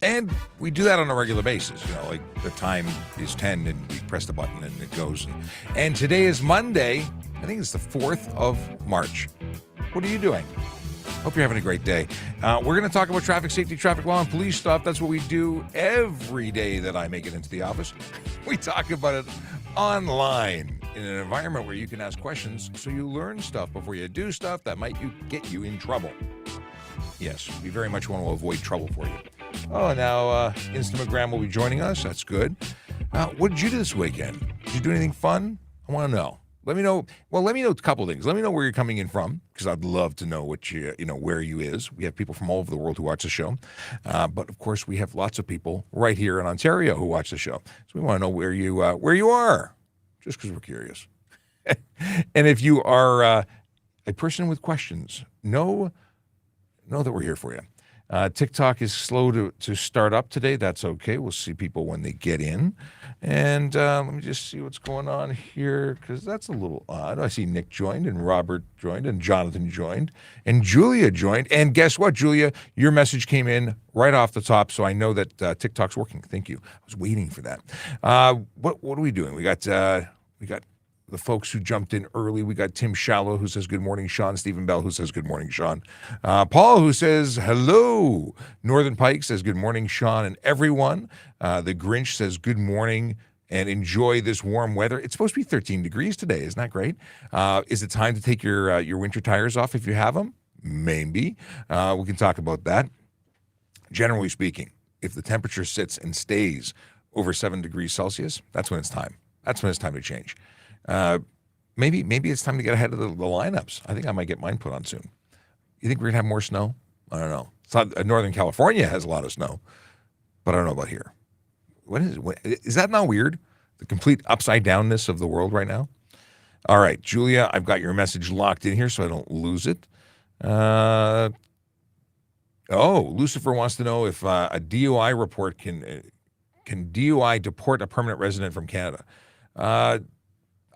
And we do that on a regular basis. Like the time is 10 and we press the button and it goes. And today is Monday. I think it's the 4th of March. What are you doing? Hope you're having a great day. We're going to talk about traffic safety, traffic law, and police stuff. That's what we do every day that I make it into the office. We talk about it online in an environment where you can ask questions so you learn stuff before you do stuff that might get you in trouble. Yes, we very much want to avoid trouble for you. Oh, now Instagram will be joining us. That's good. What did you do this weekend? Did you do anything fun? I want to know. Let me know. Well, let me know a couple of things. Let me know where you're coming in from, because I'd love to know where you is. We have people from all over the world who watch the show. But of course, we have lots of people right here in Ontario who watch the show. So we want to know where you are, just because we're curious. And if you are a person with questions, know that we're here for you. TikTok is slow to start up today. That's okay. We'll see people when they get in. And let me just see what's going on here, because that's a little odd. I see Nick joined, and Robert joined, and Jonathan joined, and Julia joined. And guess what, Julia? Your message came in right off the top, so I know that TikTok's working. Thank you. I was waiting for that. What are we doing? We got the folks who jumped in early. We got Tim Shallow, who says good morning, Sean. Stephen Bell, who says good morning, Sean. Paul, who says hello. Northern Pike says good morning, Sean, and everyone. The Grinch says good morning and enjoy this warm weather. It's supposed to be 13 degrees today. Isn't that great? Is it time to take your winter tires off if you have them? Maybe. We can talk about that. Generally speaking, if the temperature sits and stays over 7 degrees Celsius, that's when it's time. That's when it's time to change. Maybe it's time to get ahead of the lineups. I think I might get mine put on soon. You think we're going to have more snow? I don't know. It's not, Northern California has a lot of snow, but I don't know about here. Is that not weird? The complete upside downness of the world right now? All right, Julia, I've got your message locked in here so I don't lose it. Lucifer wants to know if a DUI report can DUI deport a permanent resident from Canada. I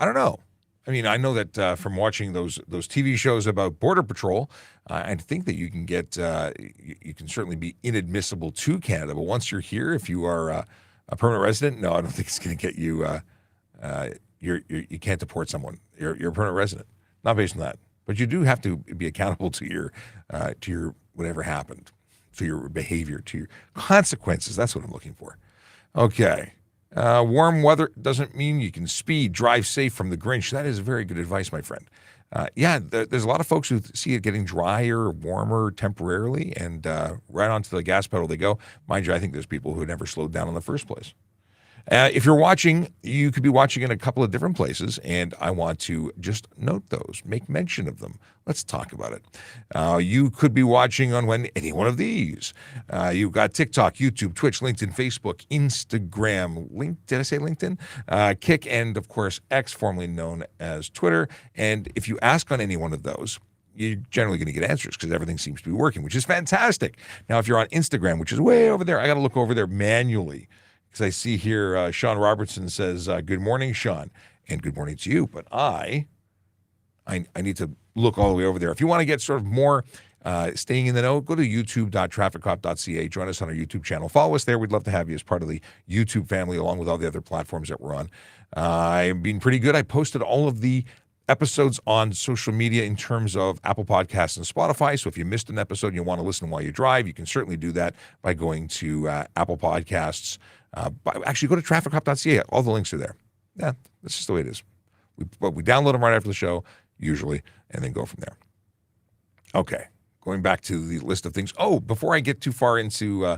don't know. I mean, I know that from watching those TV shows about Border Patrol, I think that you can get you can certainly be inadmissible to Canada. But once you're here, if you are a permanent resident, no, I don't think it's going to get you. You can't deport someone. You're a permanent resident, not based on that. But you do have to be accountable to your whatever happened, to your behavior, to your consequences. That's what I'm looking for. Okay. Warm weather doesn't mean you can speed. Drive safe from the Grinch. That is very good advice, my friend. There's a lot of folks who see it getting drier, warmer temporarily, and right onto the gas pedal they go. Mind you, I think there's people who never slowed down in the first place. If you're watching, you could be watching in a couple of different places, and I want to just note those, make mention of them. Let's talk about it. You could be watching on any one of these. You've got TikTok, YouTube, Twitch, LinkedIn, Facebook, Instagram, did I say LinkedIn? Kick, and of course, X, formerly known as Twitter. And if you ask on any one of those, you're generally going to get answers because everything seems to be working, which is fantastic. Now, if you're on Instagram, which is way over there, I got to look over there manually. Because I see here Sean Robertson says, good morning, Sean, and good morning to you. But I need to look all the way over there. If you want to get sort of more staying in the know, go to youtube.TrafficCop.ca. Join us on our YouTube channel. Follow us there. We'd love to have you as part of the YouTube family, along with all the other platforms that we're on. I've been pretty good. I posted all of the episodes on social media in terms of Apple Podcasts and Spotify. So if you missed an episode and you want to listen while you drive, you can certainly do that by going to Apple Podcasts. Actually, go to TrafficCop.ca. All the links are there. Yeah, that's just the way it is. We download them right after the show, usually, and then go from there. Okay, going back to the list of things. Oh, before I get too far into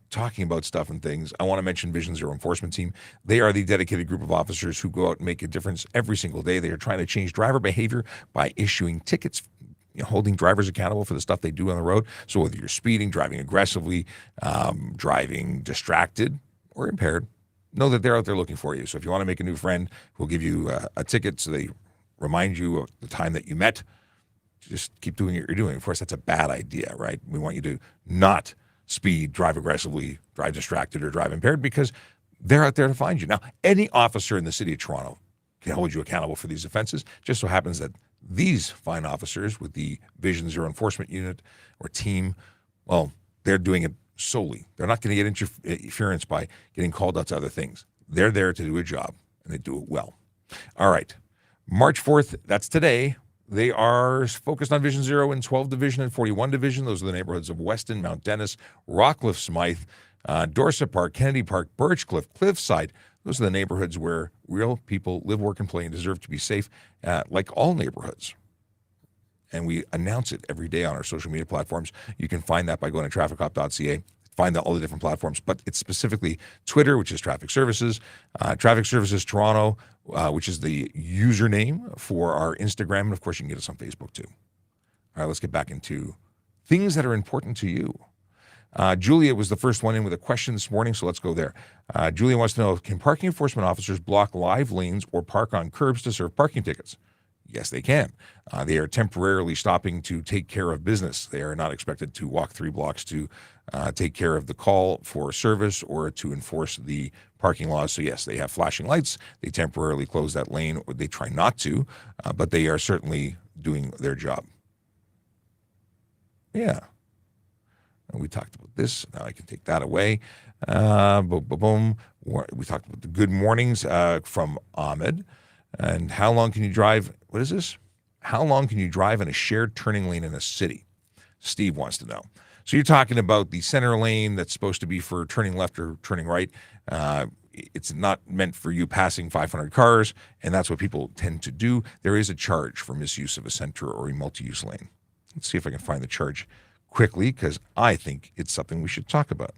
talking about stuff and things, I want to mention Vision Zero Enforcement Team. They are the dedicated group of officers who go out and make a difference every single day. They are trying to change driver behavior by issuing tickets, holding drivers accountable for the stuff they do on the road. So whether you're speeding, driving aggressively, driving distracted or impaired, know that they're out there looking for you. So if you want to make a new friend who'll give you a ticket so they remind you of the time that you met, just keep doing what you're doing. Of course, that's a bad idea, right? We want you to not speed, drive aggressively, drive distracted, or drive impaired, because they're out there to find you. Now, any officer in the city of Toronto can hold you accountable for these offenses. Just so happens that these fine officers with the Vision Zero Enforcement Unit or team, well, they're doing it solely. They're not going to get interference by getting called out to other things. They're there to do a job, and they do it well. All right. March 4th, that's today. They are focused on Vision 0 in 12 Division and 41 Division. Those are the neighborhoods of Weston, Mount Dennis, Rockcliffe, Smythe, Dorset Park, Kennedy Park, Birchcliff, Cliffside. Those are the neighborhoods where real people live, work, and play and deserve to be safe, like all neighborhoods. And we announce it every day on our social media platforms. You can find that by going to TrafficCop.ca. Find all the different platforms, but it's specifically Twitter, which is Traffic Services, Traffic Services Toronto, which is the username for our Instagram, and of course you can get us on Facebook too. All right, let's get back into things that are important to you. Julia was the first one in with a question this morning, so let's go there. Julia wants to know, can parking enforcement officers block live lanes or park on curbs to serve parking tickets? Yes, they can. They are temporarily stopping to take care of business. They are not expected to walk 3 blocks to take care of the call for service or to enforce the parking laws. So yes, they have flashing lights. They temporarily close that lane, or they try not to, but they are certainly doing their job. Yeah. We talked about this. Now I can take that away. Boom, boom, boom. We talked about the good mornings from Ahmed. And how long can you drive? What is this? How long can you drive in a shared turning lane in a city? Steve wants to know. So you're talking about the center lane that's supposed to be for turning left or turning right. It's not meant for you passing 500 cars, and that's what people tend to do. There is a charge for misuse of a center or a multi-use lane. Let's see if I can find the charge quickly, because I think it's something we should talk about.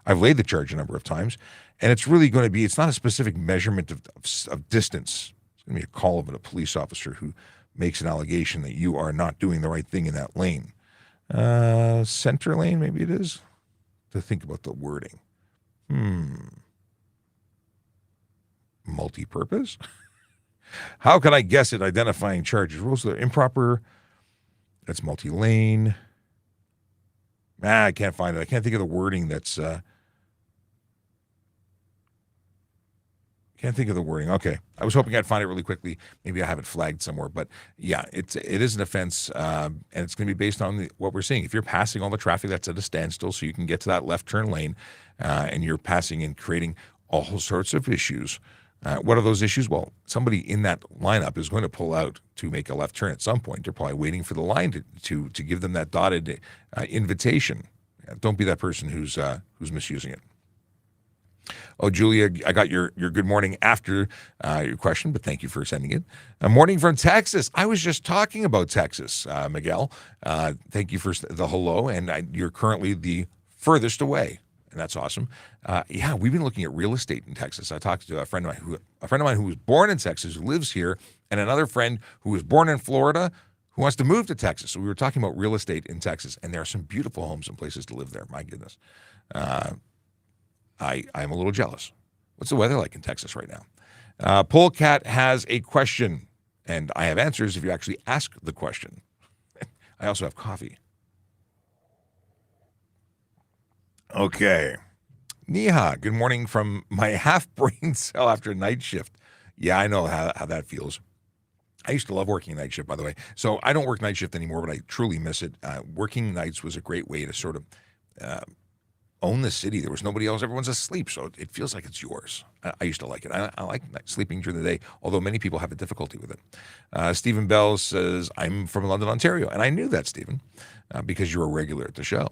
I've laid the charge a number of times, and it's really going to be, it's not a specific measurement of distance. It's going to be a call of a police officer who makes an allegation that you are not doing the right thing in that lane. Center lane, maybe it is? To think about the wording. Multi-purpose? How can I guess at identifying charges? Rules that are improper. That's multi-lane. I can't find it. I can't think of the wording that's... Can't think of the wording. Okay. I was hoping I'd find it really quickly. Maybe I have it flagged somewhere. But yeah, it is an offense, and it's going to be based on what we're seeing. If you're passing all the traffic that's at a standstill so you can get to that left turn lane, and you're passing and creating all sorts of issues, what are those issues? Well, somebody in that lineup is going to pull out to make a left turn at some point. They're probably waiting for the line to give them that dotted invitation. Don't be that person who's misusing it. Oh, Julia, I got your good morning after your question, but thank you for sending it. A morning from Texas. I was just talking about Texas, Miguel. Thank you for the hello, and you're currently the furthest away, and that's awesome. Yeah, we've been looking at real estate in Texas. I talked to a friend of mine who was born in Texas, who lives here, and another friend who was born in Florida, who wants to move to Texas. So we were talking about real estate in Texas, and there are some beautiful homes and places to live there. My goodness. I'm a little jealous. What's the weather like in Texas right now? Polecat has a question, and I have answers if you actually ask the question. I also have coffee. Okay. Neha, good morning from my half-brain cell after night shift. Yeah, I know how that feels. I used to love working night shift, by the way. So I don't work night shift anymore, but I truly miss it. Working nights was a great way to sort of own the city. There was nobody else. Everyone's asleep, so it feels like it's yours. I used to like it. I like sleeping during the day, although many people have a difficulty with it. Stephen Bell says, I'm from London, Ontario. And I knew that, Stephen, because you're a regular at the show.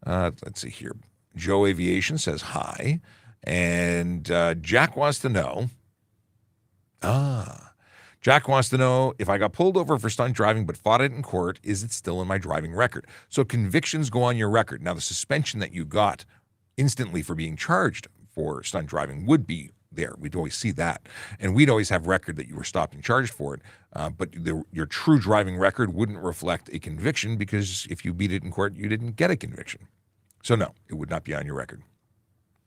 Let's see here. Joe Aviation says hi. And Jack wants to know... Jack wants to know, if I got pulled over for stunt driving but fought it in court, is it still in my driving record? So convictions go on your record. Now, the suspension that you got instantly for being charged for stunt driving would be there. We'd always see that. And we'd always have record that you were stopped and charged for it. But your true driving record wouldn't reflect a conviction, because if you beat it in court, you didn't get a conviction. So no, it would not be on your record.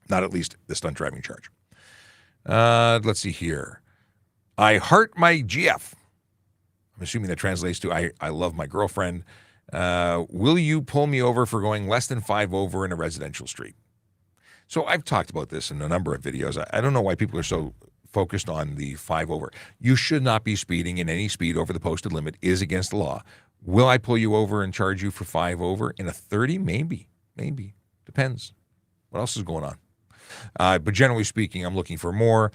Not at least the stunt driving charge. Let's see here. I heart my GF. I'm assuming that translates to I love my girlfriend. Will you pull me over for going less than 5 over in a residential street? So I've talked about this in a number of videos. I don't know why people are so focused on the 5 over. You should not be speeding, and any speed over the posted limit is against the law. Will I pull you over and charge you for 5 over? In a 30? Maybe. Depends. What else is going on? But generally speaking, I'm looking for more.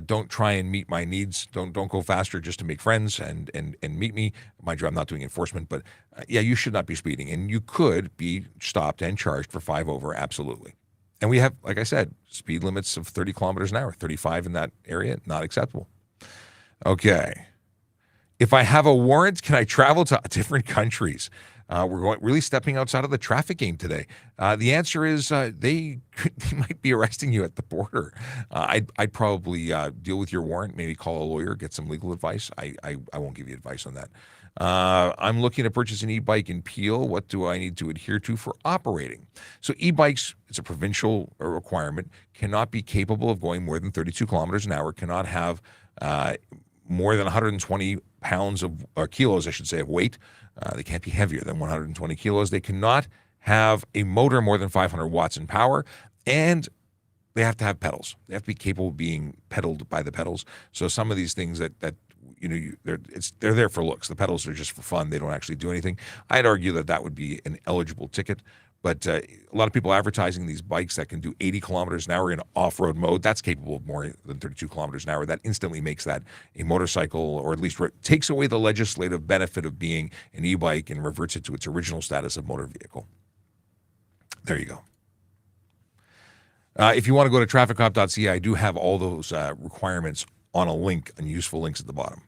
Don't try and meet my needs. Don't go faster just to make friends and meet me. Mind you, I'm not doing enforcement, but yeah, you should not be speeding. And you could be stopped and charged for 5 over, absolutely. And we have, like I said, speed limits of 30 kilometers an hour, 35 in that area, not acceptable. Okay. If I have a warrant, can I travel to different countries? We're really stepping outside of the traffic game today. The answer is they might be arresting you at the border. I'd probably deal with your warrant, maybe call a lawyer, get some legal advice. I won't give you advice on that. I'm looking to purchase an e-bike in Peel. What do I need to adhere to for operating? So e-bikes, it's a provincial requirement, cannot be capable of going more than 32 kilometers an hour, cannot have more than 120 pounds of kilos, I should say, of weight. They can't be heavier than 120 kilos. They cannot have a motor more than 500 watts in power, and they have to have pedals. They have to be capable of being pedaled by the pedals. So some of these things that they're there for looks. The pedals are just for fun. They don't actually do anything. I'd argue that would be an eligible ticket. But a lot of people advertising these bikes that can do 80 kilometers an hour in off-road mode, that's capable of more than 32 kilometers an hour. That instantly makes that a motorcycle, or at least takes away the legislative benefit of being an e-bike and reverts it to its original status of motor vehicle. There you go. If you want to go to TrafficCop.ca, I do have all those requirements on a link, and useful links at the bottom.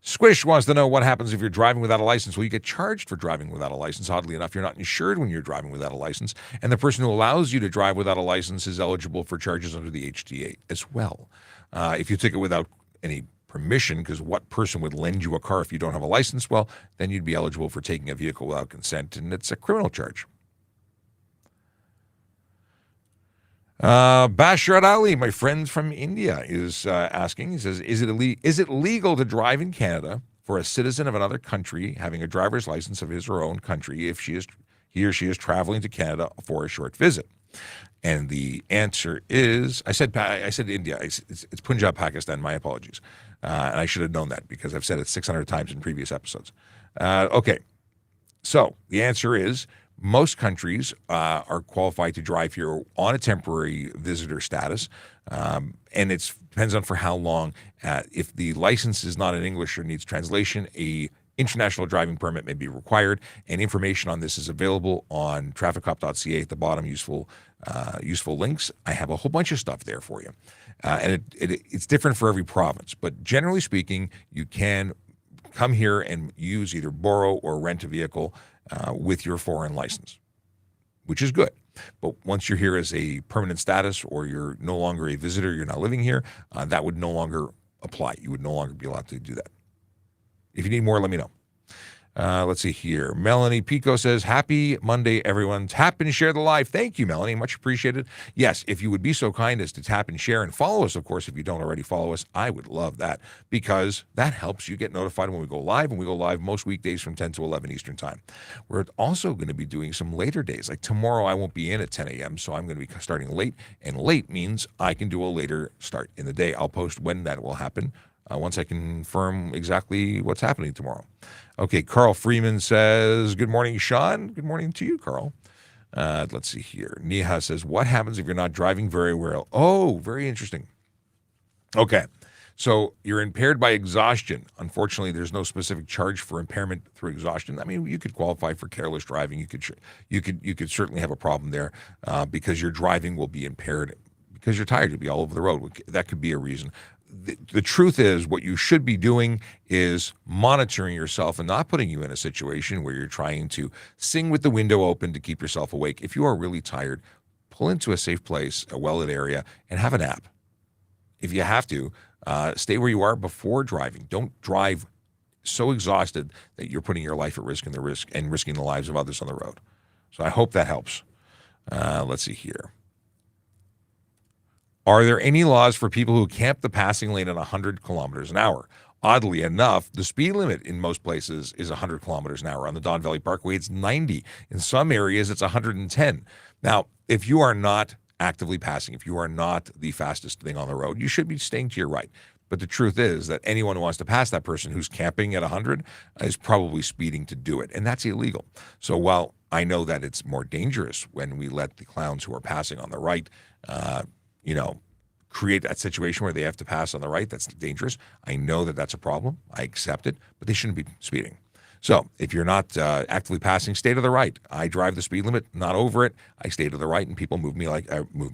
Squish wants to know what happens if you're driving without a license. Well, you get charged for driving without a license. Oddly enough, you're not insured when you're driving without a license, and the person who allows you to drive without a license is eligible for charges under the HTA as well. If you take it without any permission, because what person would lend you a car if you don't have a license? Well, then you'd be eligible for taking a vehicle without consent, and it's a criminal charge. Bashar Ali, my friend from India, is asking. He says, "Is it legal to drive in Canada for a citizen of another country having a driver's license of his or her own country if he or she is traveling to Canada for a short visit?" And the answer is, I said India. It's Punjab, Pakistan. My apologies, and I should have known that because I've said it 600 times in previous episodes. Okay, so the answer is, most countries are qualified to drive here on a temporary visitor status, and it depends on for how long. If the license is not in English or needs translation, a international driving permit may be required, and information on this is available on TrafficCop.ca at the bottom. Useful links. I have a whole bunch of stuff there for you, and it's different for every province, but generally speaking, you can come here and use either borrow or rent a vehicle with your foreign license, which is good. But once you're here as a permanent status, or you're no longer a visitor, you're not living here, that would no longer apply. You would no longer be allowed to do that. If you need more, let me know. Let's see here. Melanie Pico says, "Happy Monday, everyone. Tap and share the live." Thank you, Melanie. Much appreciated. Yes, if you would be so kind as to tap and share and follow us, of course, if you don't already follow us, I would love that, because that helps you get notified when we go live, and we go live most weekdays from 10 to 11 Eastern Time. We're also going to be doing some later days. Like tomorrow, I won't be in at 10 a.m., so I'm going to be starting late, and late means I can do a later start in the day. I'll post when that will happen once I confirm exactly what's happening tomorrow. Okay, Carl Freeman says, "Good morning, Sean." Good morning to you, Carl. Let's see here. Neha says, "What happens if you're not driving very well?" Oh, very interesting. Okay, so you're impaired by exhaustion. Unfortunately, there's no specific charge for impairment through exhaustion. I mean, you could qualify for careless driving. You could certainly have a problem there because your driving will be impaired because you're tired. You'll be all over the road. That could be a reason. The truth is, what you should be doing is monitoring yourself and not putting you in a situation where you're trying to sing with the window open to keep yourself awake. If you are really tired, pull into a safe place, a well-lit area, and have a nap. If you have to, stay where you are before driving. Don't drive so exhausted that you're putting your life at risk and risking the lives of others on the road. So I hope that helps. Let's see here. Are there any laws for people who camp the passing lane at 100 kilometers an hour? Oddly enough, the speed limit in most places is 100 kilometers an hour. On the Don Valley Parkway, it's 90. In some areas, it's 110. Now, if you are not actively passing, if you are not the fastest thing on the road, you should be staying to your right. But the truth is that anyone who wants to pass that person who's camping at 100 is probably speeding to do it, and that's illegal. So while I know that it's more dangerous when we let the clowns who are passing on the right, create that situation where they have to pass on the right, that's dangerous. I know that that's a problem. I accept it, but they shouldn't be speeding. So if you're not actively passing, stay to the right. I drive the speed limit, not over it. I stay to the right, and people move me.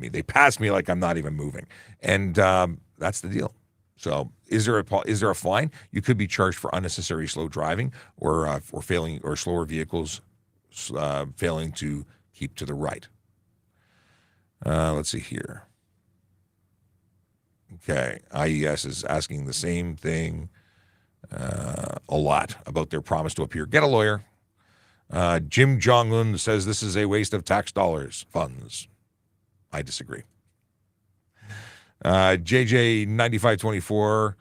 They pass me like I'm not even moving, and that's the deal. So is there a fine? You could be charged for unnecessary slow driving or failing, or slower vehicles failing to keep to the right. Let's see here. Okay, IES is asking the same thing a lot about their promise to appear. Get a lawyer. Jim Jong-un says this is a waste of tax dollars, funds. I disagree. JJ9524,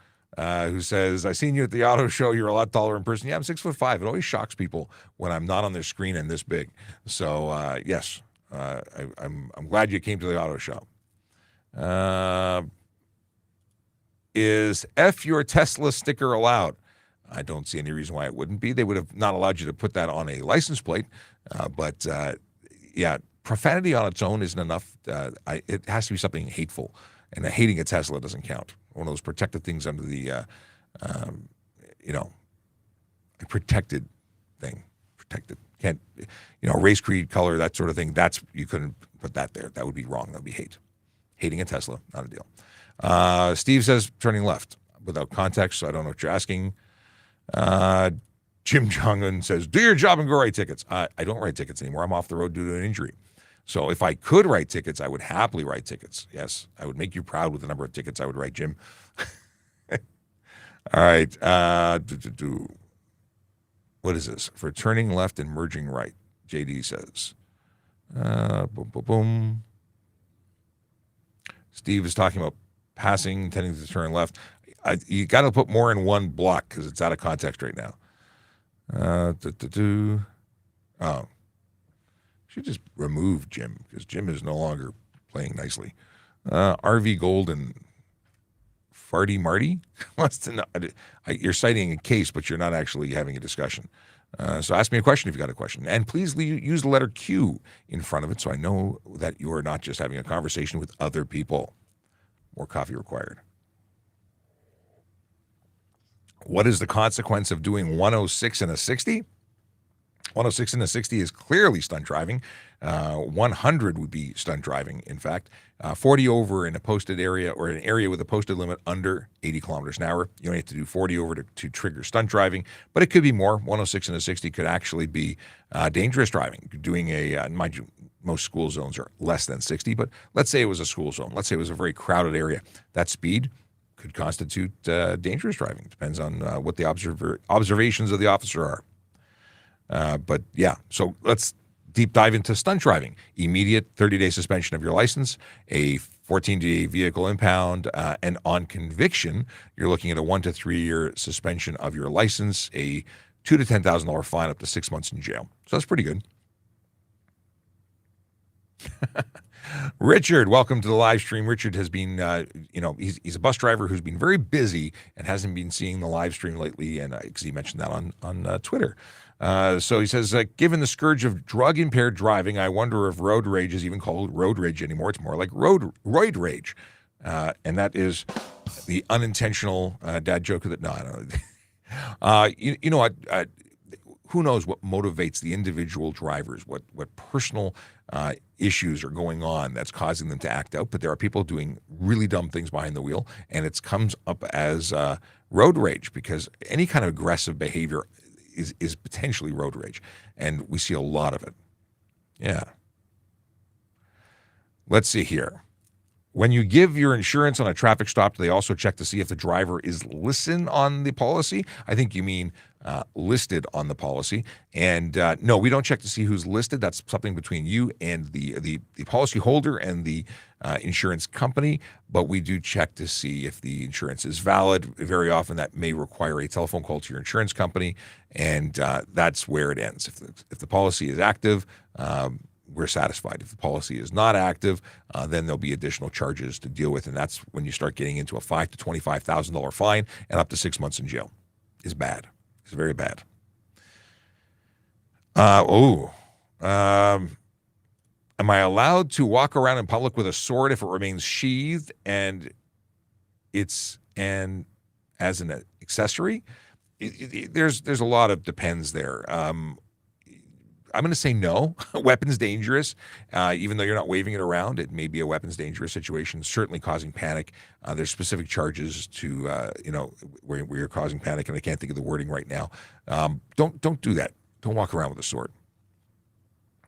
who says, I seen you at the auto show. You're a lot taller in person. Yeah, I'm 6'5". It always shocks people when I'm not on their screen and this big. So, yes, I'm glad you came to the auto show. Is F your Tesla sticker allowed? I don't see any reason why it wouldn't be. They would have not allowed you to put that on a license plate. But profanity on its own isn't enough. It has to be something hateful. And hating a Tesla doesn't count. One of those protected things under the, a protected thing. Protected. Can't, race, creed, color, that sort of thing. You couldn't put that there. That would be wrong. That would be hate. Hating a Tesla, not a deal. Steve says turning left without context, so I don't know what you're asking. Jim Jong-un says, do your job and go write tickets. I don't write tickets anymore. I'm off the road due to an injury. So if I could write tickets, I would happily write tickets. Yes, I would make you proud with the number of tickets I would write, Jim. All right. What is this? For turning left and merging right, JD says. Boom. Steve is talking about passing, intending to turn left. You got to put more in one block because it's out of context right now. Oh. Should just remove Jim because Jim is no longer playing nicely. RV Golden, Farty Marty wants to know. You're citing a case, but you're not actually having a discussion. So ask me a question if you got a question. And please use the letter Q in front of it so I know that you are not just having a conversation with other people. More coffee required. What is the consequence of doing 106 and a 60? 106 and a 60 is clearly stunt driving. 100 would be stunt driving, in fact. 40 over in a posted area or an area with a posted limit under 80 kilometers an hour. You only have to do 40 over to trigger stunt driving, but it could be more. 106 and a 60 could actually be dangerous driving. Doing mind you, most school zones are less than 60, but let's say it was a school zone. Let's say it was a very crowded area. That speed could constitute dangerous driving. Depends on what the observations of the officer are. But yeah, so let's deep dive into stunt driving. Immediate 30-day suspension of your license, a 14-day vehicle impound, and on conviction, you're looking at a 1 to 3 year suspension of your license, a $2,000 to $10,000 fine, up to 6 months in jail. So that's pretty good. Richard, welcome to the live stream. Richard has been, he's a bus driver who's been very busy and hasn't been seeing the live stream lately, and because he mentioned that on Twitter. So he says, given the scourge of drug-impaired driving, I wonder if road rage is even called road rage anymore. It's more like roid rage. And that is the unintentional dad joke that, no, I don't know. You know what? Who knows what motivates the individual drivers, what personal issues are going on that's causing them to act out. But there are people doing really dumb things behind the wheel, and it comes up as road rage because any kind of aggressive behavior is potentially road rage, and we see a lot of it. Yeah. Let's see here. When you give your insurance on a traffic stop, do they also check to see if the driver is listed on the policy? I think you mean listed on the policy. And no, we don't check to see who's listed. That's something between you and the policy holder and the insurance company. But we do check to see if the insurance is valid. Very often that may require a telephone call to your insurance company, and that's where it ends. If the policy is active, we're satisfied. If the policy is not active, then there'll be additional charges to deal with, and that's when you start getting into a $5,000 to $25,000 fine and up to 6 months in jail. Is bad. It's very bad. Am I allowed to walk around in public with a sword if it remains sheathed and it's as an accessory? There's a lot of depends there. I'm going to say no. Weapon's dangerous. Even though you're not waving it around, it may be a weapon's dangerous situation, certainly causing panic. There's specific charges to, where you're causing panic, and I can't think of the wording right now. Don't do that. Don't walk around with a sword.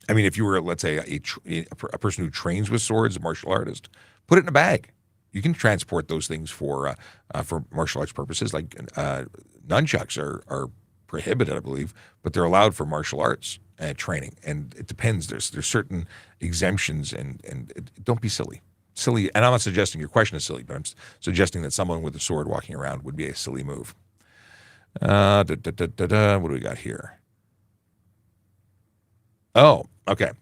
I mean, if you were, let's say, a person who trains with swords, a martial artist, put it in a bag. You can transport those things for martial arts purposes. Like nunchucks are prohibited, I believe, but they're allowed for martial arts training. And it depends. There's certain exemptions, and don't be silly. And I'm not suggesting your question is silly, but I'm suggesting that someone with a sword walking around would be a silly move. What do we got here? Oh, okay.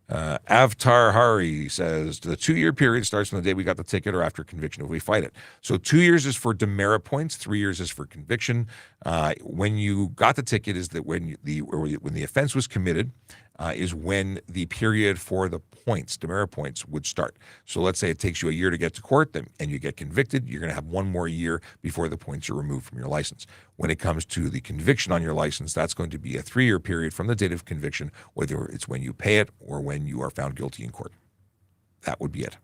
Avtar Hari says, the 2-year period starts from the day we got the ticket or after conviction if we fight it. So 2 years is for demerit points, 3 years is for conviction. When you got the ticket is that when the offense was committed is when the period for the points, demerit points, would start. So let's say it takes you a year to get to court and you get convicted, you're going to have 1 more year before the points are removed from your license. When it comes to the conviction on your license, that's going to be a 3-year period from the date of conviction, whether it's when you pay it or when you are found guilty in court. That would be it.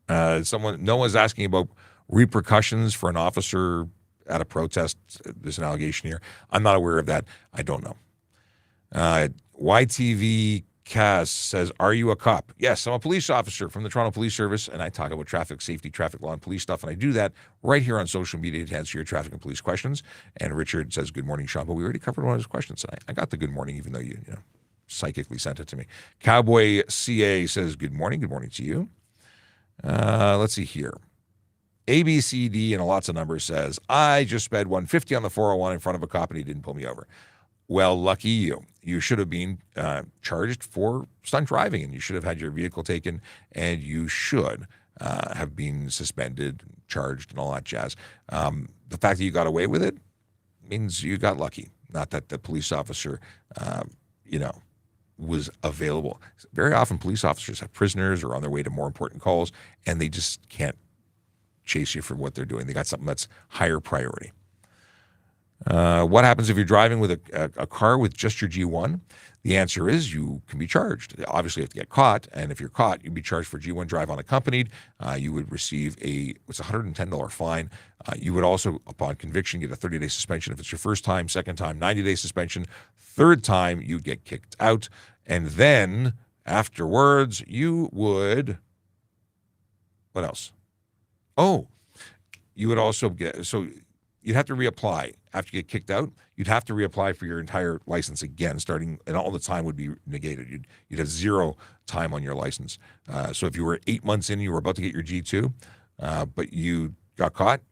Noah's asking about repercussions for an officer at a protest. There's an allegation here. I'm not aware of that. I don't know. YTV Cass says, are you a cop? Yes, I'm a police officer from the Toronto Police Service, and I talk about traffic safety, traffic law, and police stuff, and I do that right here on social media to answer your traffic and police questions. And Richard says, good morning, Sean, but we already covered one of his questions tonight. I got the good morning, even though you psychically sent it to me. Cowboy CA says, good morning to you. Let's see here. ABCD and lots of numbers says, I just sped 150 on the 401 in front of a cop and he didn't pull me over. Well, lucky you. You should have been charged for stunt driving, and you should have had your vehicle taken, and you should have been suspended, charged, and all that jazz. The fact that you got away with it means you got lucky, not that the police officer, was available. Very often police officers have prisoners or on their way to more important calls, and they just can't chase you for what they're doing. They got something that's higher priority. What happens if you're driving with a car with just your G1? The answer is you can be charged. Obviously, you have to get caught, and if you're caught, you'd be charged for G1 drive unaccompanied. You would receive it's a $110 fine. You would also, upon conviction, get a 30-day suspension if it's your first time. Second time, 90-day suspension. Third time, you get kicked out, and then afterwards, you would. What else? Oh, you would also get you'd have to reapply after you get kicked out. You'd have to reapply for your entire license again, and all the time would be negated. You'd have 0 time on your license. So if you were 8 months in, you were about to get your G2, but you got caught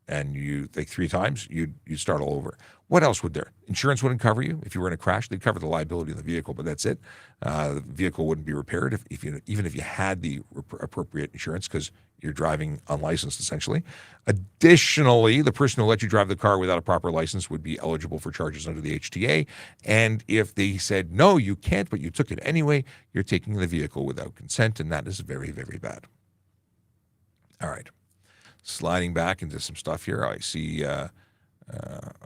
and you 3 times, you'd start all over. What else would there? Insurance wouldn't cover you if you were in a crash. They'd cover the liability of the vehicle, but that's it. The vehicle wouldn't be repaired even if you had the appropriate insurance, because you're driving unlicensed, essentially. Additionally, the person who let you drive the car without a proper license would be eligible for charges under the HTA. And if they said, no, you can't, but you took it anyway, you're taking the vehicle without consent, and that is very, very bad. All right. Sliding back into some stuff here. I see,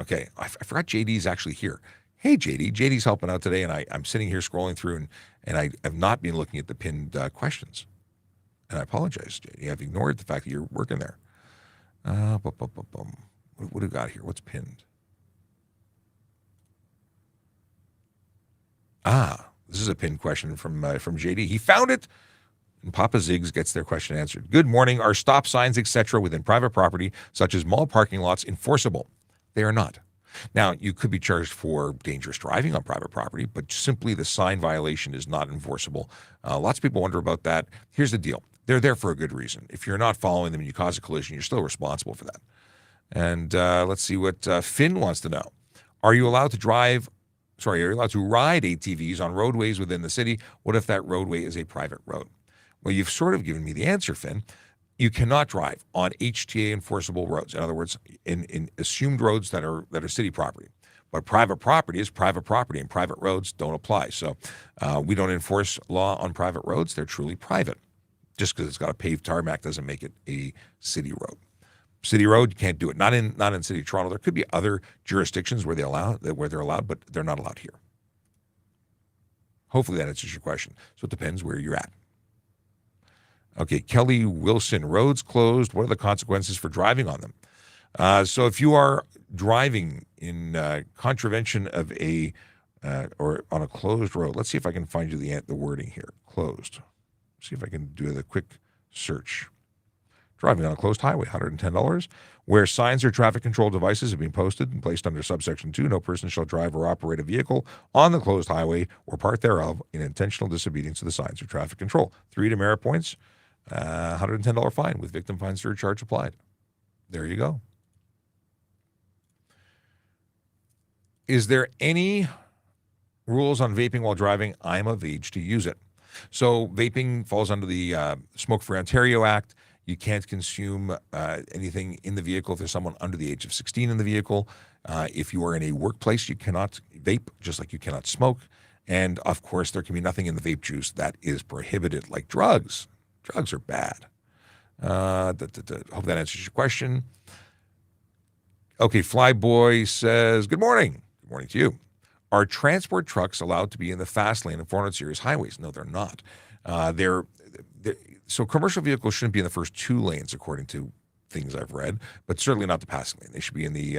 okay, I forgot JD's actually here. Hey, JD. JD's helping out today, and I'm sitting here scrolling through, and I have not been looking at the pinned questions. And I apologize, JD. I've ignored the fact that you're working there. What do we got here? What's pinned? This is a pinned question from JD. He found it, and Papa Ziggs gets their question answered. Good morning. Are stop signs, etc., within private property, such as mall parking lots, enforceable? They are not. Now, you could be charged for dangerous driving on private property, but simply the sign violation is not enforceable. Lots of people wonder about that. Here's the deal. They're there for a good reason. If you're not following them and you cause a collision, you're still responsible for that. And let's see what Finn wants to know. Are you allowed to drive sorry, you're allowed to ride ATVs on roadways within the city. What if that roadway is a private road? Well, you've sort of given me the answer, Finn. You cannot drive on HTA enforceable roads. In other words, in assumed roads that are city property. But private property is private property, and private roads don't apply. So we don't enforce law on private roads. They're truly private. Just because it's got a paved tarmac doesn't make it a city road. City road, you can't do it. Not in City of Toronto. There could be other jurisdictions where they're allowed, but they're not allowed here. Hopefully that answers your question. So it depends where you're at. Okay, Kelly Wilson, roads closed. What are the consequences for driving on them? So if you are driving in contravention of or on a closed road, let's see if I can find you the wording here. Closed. See if I can do the quick search. Driving on a closed highway, $110. Where signs or traffic control devices have been posted and placed under subsection 2, no person shall drive or operate a vehicle on the closed highway or part thereof in intentional disobedience to the signs or traffic control. 3 demerit points, $110 fine with victim fine surcharge applied. There you go. Is there any rules on vaping while driving? I'm of age to use it. So vaping falls under the Smoke Free Ontario Act. You can't consume anything in the vehicle if there's someone under the age of 16 in the vehicle. If you are in a workplace, you cannot vape, just like you cannot smoke. And, of course, there can be nothing in the vape juice that is prohibited, like drugs. Drugs are bad. Hope that answers your question. Okay, Flyboy says, good morning. Good morning to you. Are transport trucks allowed to be in the fast lane of 400 series highways? No, they're not. So commercial vehicles shouldn't be in the first 2 lanes, according to things I've read, but certainly not the passing lane. They should be in the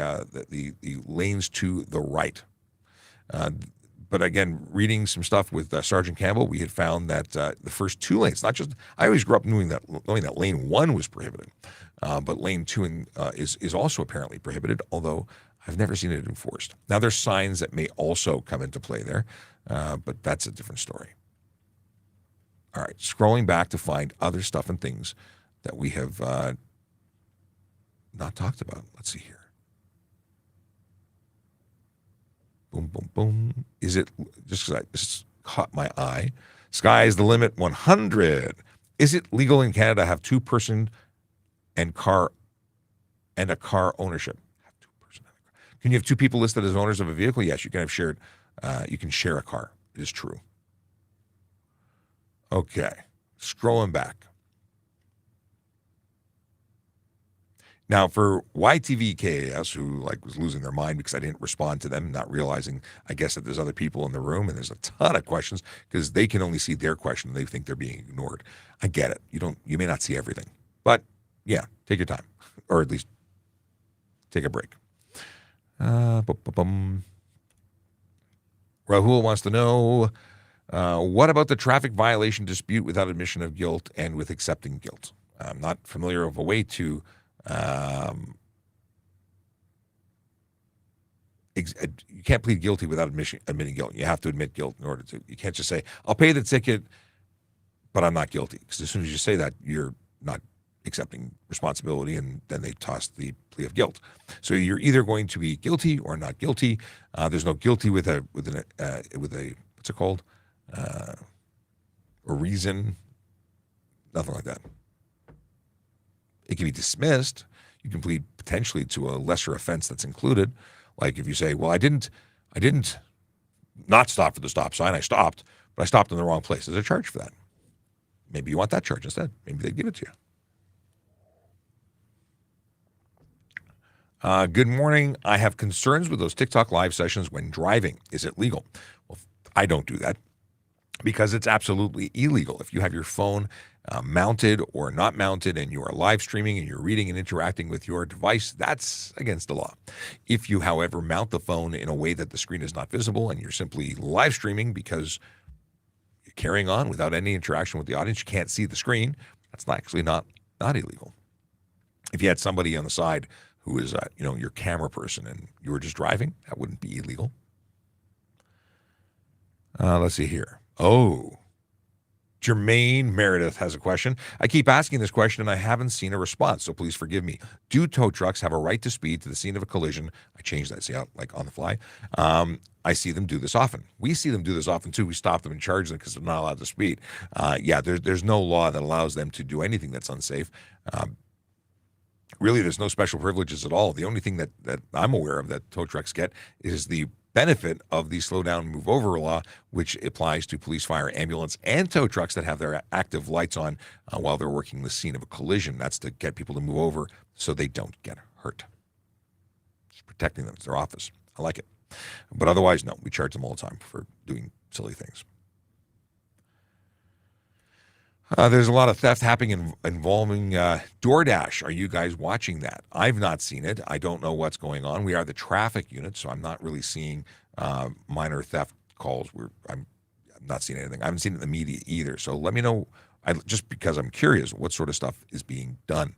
lanes to the right. But again, reading some stuff with Sergeant Campbell, we had found that the first 2 lanes, not just, I always grew up knowing that lane 1 was prohibited, but lane 2 is also apparently prohibited, although I've never seen it enforced. Now, there's signs that may also come into play there, but that's a different story. All right, scrolling back to find other stuff and things that we have not talked about. Let's see here. Boom, boom, boom. Is it, just because this caught my eye, sky is the limit 100. Is it legal in Canada to have 2-person and a car ownership? Have 2-person and a car. Can you have 2 people listed as owners of a vehicle? Yes, you can have shared. You can share a car. It is true. Okay, scrolling back. Now, for YTVKAS, who was losing their mind because I didn't respond to them, not realizing, I guess, that there's other people in the room and there's a ton of questions because they can only see their question and they think they're being ignored. I get it. You may not see everything, but yeah, take your time, or at least take a break. Rahul wants to know, what about the traffic violation dispute without admission of guilt and with accepting guilt? I'm not familiar of a way to you can't plead guilty without admitting guilt. You have to admit guilt in order to. You can't just say, I'll pay the ticket, but I'm not guilty. Because as soon as you say that, you're not accepting responsibility, and then they toss the plea of guilt. So you're either going to be guilty or not guilty. There's no guilty with a what's it called? A reason, nothing like that. It can be dismissed. You can plead potentially to a lesser offense that's included. Like if you say, well, I didn't not stop for the stop sign. I stopped, but I stopped in the wrong place. There's a charge for that. Maybe you want that charge instead. Maybe they'd give it to you. Good morning. I have concerns with those TikTok live sessions when driving. Is it legal? Well, I don't do that because it's absolutely illegal. If you have your phone mounted or not mounted and you are live streaming and you're reading and interacting with your device, that's against the law. If you, however, mount the phone in a way that the screen is not visible and you're simply live streaming because you're carrying on without any interaction with the audience, you can't see the screen, that's actually not illegal. If you had somebody on the side who is your camera person and you were just driving, that wouldn't be illegal. Let's see here. Oh, Jermaine Meredith has a question. I keep asking this question and I haven't seen a response, so please forgive me. Do tow trucks have a right to speed to the scene of a collision? I changed that, see how, like on the fly. I see them do this often. We see them do this often too. We stop them and charge them because they're not allowed to speed. Yeah, there's no law that allows them to do anything that's unsafe. Really, there's no special privileges at all. The only thing that I'm aware of that tow trucks get is the benefit of the slow down, move over law, which applies to police, fire, ambulance, and tow trucks that have their active lights on while they're working the scene of a collision. That's to get people to move over so they don't get hurt. It's protecting them. It's their office. I like it. But otherwise, no, we charge them all the time for doing silly things. There's a lot of theft happening involving DoorDash. Are you guys watching that? I've not seen it. I don't know what's going on. We are the traffic unit, so I'm not really seeing minor theft calls. I'm not seeing anything. I haven't seen it in the media either. So let me know, just because I'm curious, what sort of stuff is being done.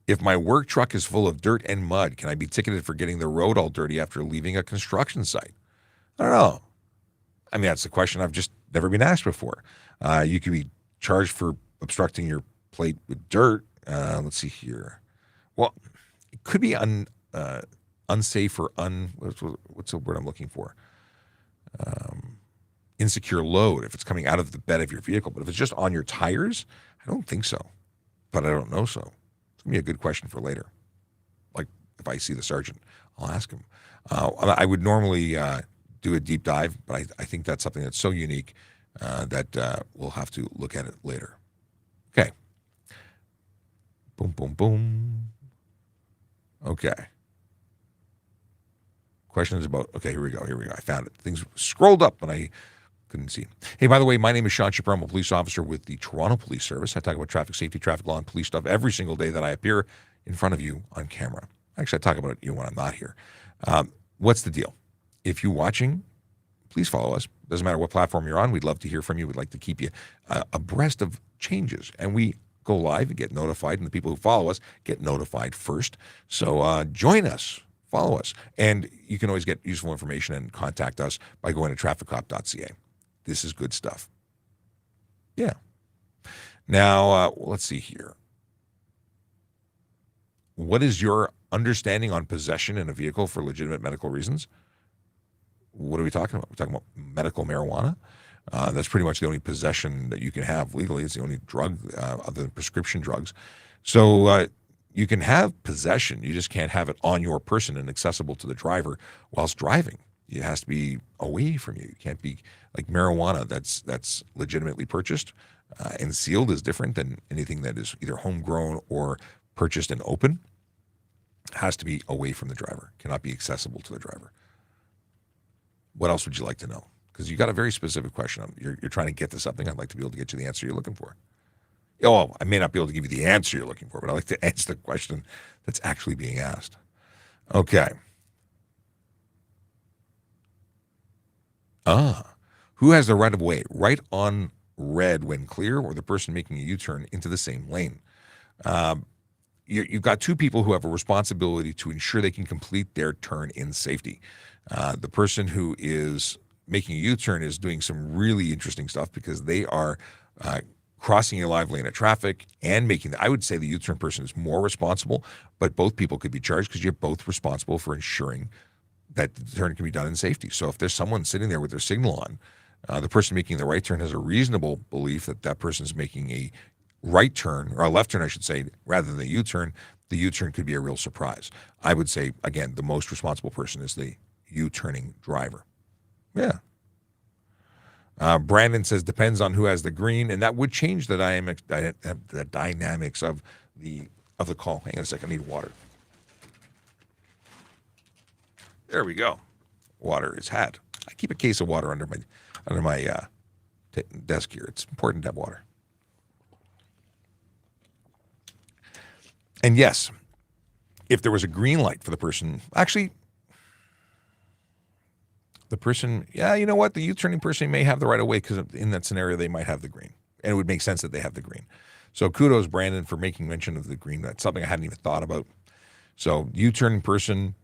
If my work truck is full of dirt and mud, can I be ticketed for getting the road all dirty after leaving a construction site? I don't know. I mean, that's a question I've just never been asked before. You could be charged for obstructing your plate with dirt. Let's see here. Well, it could be unsafe or what's the word I'm looking for? Insecure load if it's coming out of the bed of your vehicle. But if it's just on your tires, I don't think so. But I don't know so. It's going to be a good question for later. Like if I see the sergeant, I'll ask him. I would normally do a deep dive, but I think that's something that's so unique that we'll have to look at it later. Okay. Boom, boom, boom. Okay. Questions about, okay, here we go. I found it. Things scrolled up and I couldn't see. Hey, by the way, my name is Sean Shapiro. I'm a police officer with the Toronto Police Service. I talk about traffic safety, traffic law, and police stuff every single day that I appear in front of you on camera. Actually, I talk about it when I'm not here. What's the deal? If you're watching, please follow us. Doesn't matter what platform you're on. We'd love to hear from you. We'd like to keep you abreast of changes. And we go live and get notified, and the people who follow us get notified first. So join us. Follow us. And you can always get useful information and contact us by going to TrafficCop.ca. This is good stuff. Yeah. Now, let's see here. What is your understanding on possession in a vehicle for legitimate medical reasons? What are we talking about? We're talking about medical marijuana. That's pretty much the only possession that you can have legally. It's the only drug other than prescription drugs. So you can have possession. You just can't have it on your person and accessible to the driver whilst driving. It has to be away from you. It can't be like marijuana that's legitimately purchased and sealed is different than anything that is either homegrown or purchased and open. It has to be away from the driver. Cannot be accessible to the driver. What else would you like to know? Because you got a very specific question. You're trying to get to something. I'd like to be able to get you the answer you're looking for. Oh, I may not be able to give you the answer you're looking for, but I'd like to answer the question that's actually being asked. Okay. Who has the right of way? Right on red when clear, or the person making a U-turn into the same lane? You've got two people who have a responsibility to ensure they can complete their turn in safety. The person who is making a U-turn is doing some really interesting stuff because they are crossing a live lane of traffic and I would say the U-turn person is more responsible, but both people could be charged because you're both responsible for ensuring that the turn can be done in safety. So if there's someone sitting there with their signal on, the person making the right turn has a reasonable belief that that person is making a right turn, or a left turn, I should say, rather than a U-turn. The U-turn could be a real surprise. I would say, again, the most responsible person is the U-turning driver. Yeah. Brandon says depends on who has the green, and that would change the dynamics of the call. Hang on a second, I need water. There we go. Water is had. I keep a case of water under my desk here. It's important to have water. And yes, if there was a green light for the person, actually, the person, yeah, you know what? The U-turning person may have the right of way because in that scenario, they might have the green. And it would make sense that they have the green. So kudos, Brandon, for making mention of the green. That's something I hadn't even thought about. So U-turning person,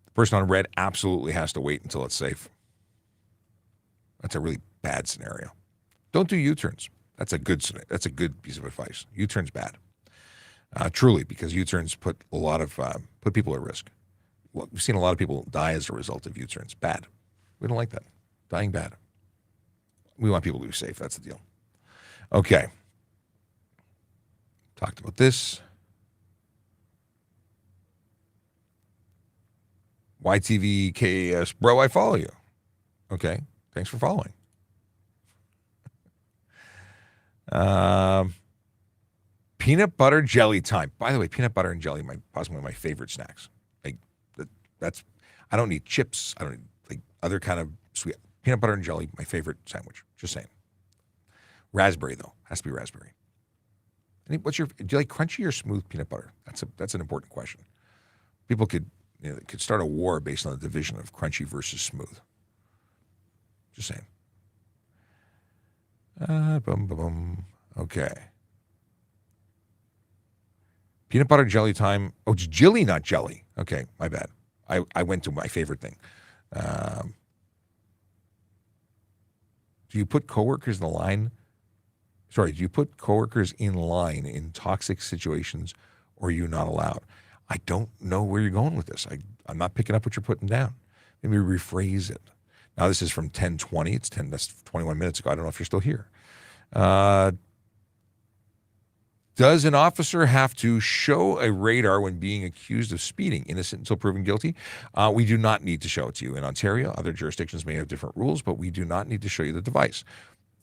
the person on red absolutely has to wait until it's safe. That's a really bad scenario. Don't do U-turns. That's a good piece of advice. U-turn's bad. Truly, because U-turns put people at risk. We've seen a lot of people die as a result of U-turns. Bad. We don't like that. Dying bad. We want people to be safe. That's the deal. Okay. Talked about this. YTV KAS. Bro, I follow you. Okay. Thanks for following. Peanut butter jelly time. By the way, peanut butter and jelly, possibly one of my favorite snacks. I don't need chips. I don't need other kind of sweet. Peanut butter and jelly, my favorite sandwich. Just saying. Raspberry though, has to be raspberry. Do you like crunchy or smooth peanut butter? That's an important question. People could start a war based on the division of crunchy versus smooth. Just saying. Okay. Peanut butter jelly time. Oh, it's jelly, not jelly. Okay, my bad. I went to my favorite thing. Do you put coworkers in line? Sorry, do you put coworkers in line in toxic situations, or are you not allowed? I don't know where you're going with this. I'm not picking up what you're putting down. Maybe rephrase it. Now, this is from 10:20. That's 21 minutes ago. I don't know if you're still here. Does an officer have to show a radar when being accused of speeding, innocent until proven guilty? We do not need to show it to you. In Ontario, other jurisdictions may have different rules, but we do not need to show you the device.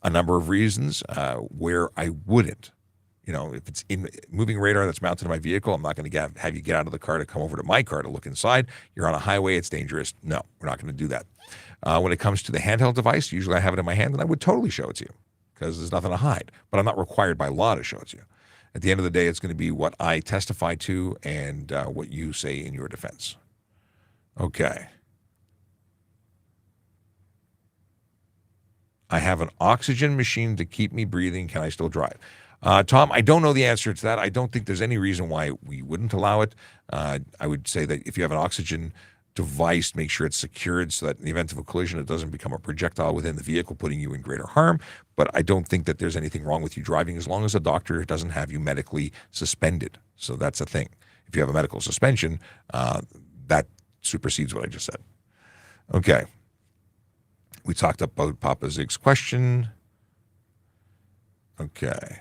A number of reasons where I wouldn't. If it's in moving radar that's mounted to my vehicle, I'm not going to have you get out of the car to come over to my car to look inside. You're on a highway, it's dangerous. No, we're not going to do that. When it comes to the handheld device, usually I have it in my hand, and I would totally show it to you because there's nothing to hide. But I'm not required by law to show it to you. At the end of the day, it's going to be what I testify to and what you say in your defense. Okay. I have an oxygen machine to keep me breathing. Can I still drive? Tom, I don't know the answer to that. I don't think there's any reason why we wouldn't allow it. I would say that if you have an oxygen device, make sure it's secured so that in the event of a collision, it doesn't become a projectile within the vehicle, putting you in greater harm. But I don't think that there's anything wrong with you driving as long as a doctor doesn't have you medically suspended. So that's a thing. If you have a medical suspension, that supersedes what I just said. Okay. We talked about Papa Zig's question. Okay.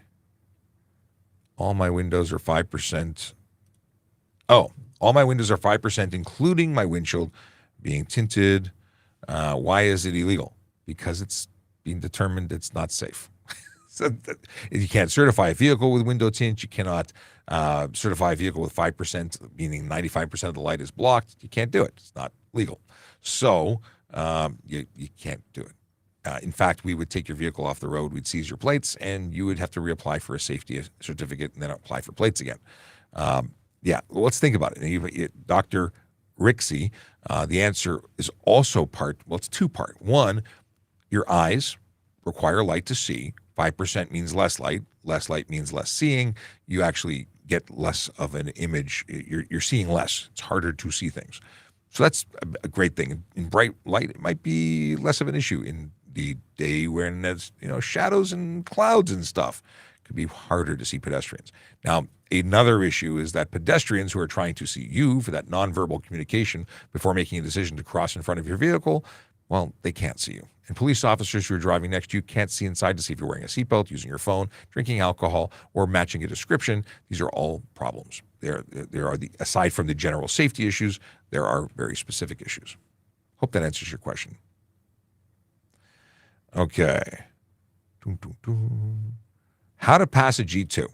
All my windows are 5%. Oh, all my windows are 5%, including my windshield being tinted. Why is it illegal? Because it's being determined it's not safe. So you can't certify a vehicle with window tint. You cannot certify a vehicle with 5%, meaning 95% of the light is blocked. You can't do it. It's not legal. So you can't do it. In fact, we would take your vehicle off the road. We'd seize your plates, and you would have to reapply for a safety certificate and then apply for plates again. Yeah, well, let's think about it. Dr. Rixey, the answer is also it's two-part. One, your eyes require light to see. 5% means less light. Less light means less seeing. You actually get less of an image. You're seeing less. It's harder to see things. So that's a great thing. In bright light, it might be less of an issue. In the day when there's shadows and clouds and stuff, it could be harder to see pedestrians. Now, another issue is that pedestrians who are trying to see you for that nonverbal communication before making a decision to cross in front of your vehicle, well, they can't see you. And police officers who are driving next to you can't see inside to see if you're wearing a seatbelt, using your phone, drinking alcohol, or matching a description. These are all problems. Aside from the general safety issues, there are very specific issues. Hope that answers your question. Okay. How to pass a G2.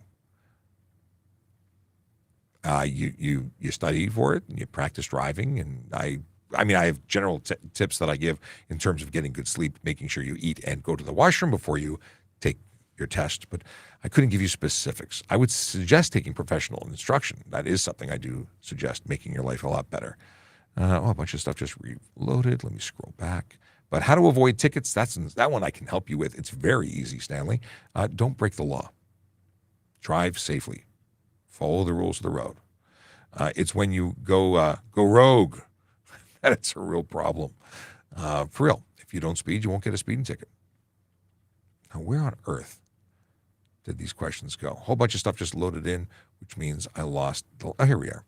You study for it and you practice driving, and I have general tips that I give in terms of getting good sleep, making sure you eat and go to the washroom before you take your test, but I couldn't give you specifics. I would suggest taking professional instruction. That is something I do suggest, making your life a lot better. A bunch of stuff just reloaded. Let me scroll back. But how to avoid tickets, that one I can help you with. It's very easy, Stanley. Don't break the law. Drive safely. Follow the rules of the road. It's when you go rogue that it's a real problem. For real. If you don't speed, you won't get a speeding ticket. Now, where on earth did these questions go? A whole bunch of stuff just loaded in, which means I lost. Oh, here we are.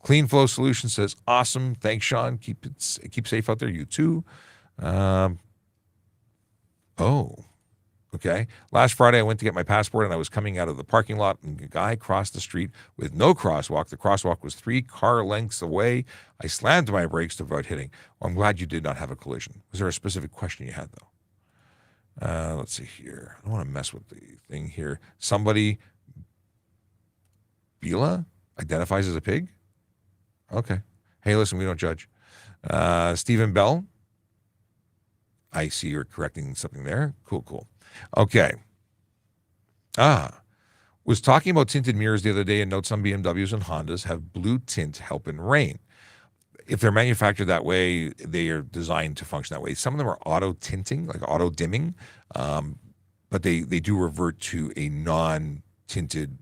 Clean Flow Solutions says, awesome. Thanks, Sean. Keep safe out there. You too. Okay. Last Friday, I went to get my passport, and I was coming out of the parking lot, and a guy crossed the street with no crosswalk. The crosswalk was 3 car lengths away. I slammed to my brakes to avoid hitting. Well, I'm glad you did not have a collision. Was there a specific question you had, though? Let's see here. I don't want to mess with the thing here. Somebody, Bila, identifies as a pig? Okay. Hey, listen, we don't judge. Stephen Bell, I see you're correcting something there. Cool. Okay. Was talking about tinted mirrors the other day, and note some BMWs and Hondas have blue tint help in rain. If they're manufactured that way, they are designed to function that way. Some of them are auto tinting, like auto dimming, but they do revert to a non-tinted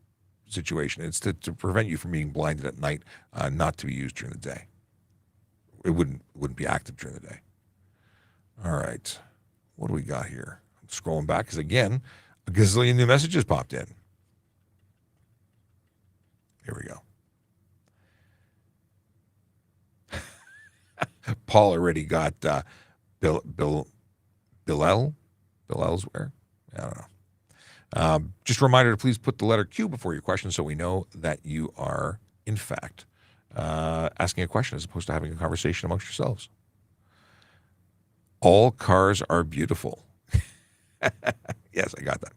situation. It's to prevent you from being blinded at night, not to be used during the day. It wouldn't be active during the day. All right. What do we got here? I'm scrolling back because, again, a gazillion new messages popped in. Here we go. Paul already got Billell's where? I don't know. Just a reminder to please put the letter Q before your question so we know that you are, in fact, asking a question as opposed to having a conversation amongst yourselves. All cars are beautiful. Yes, I got that.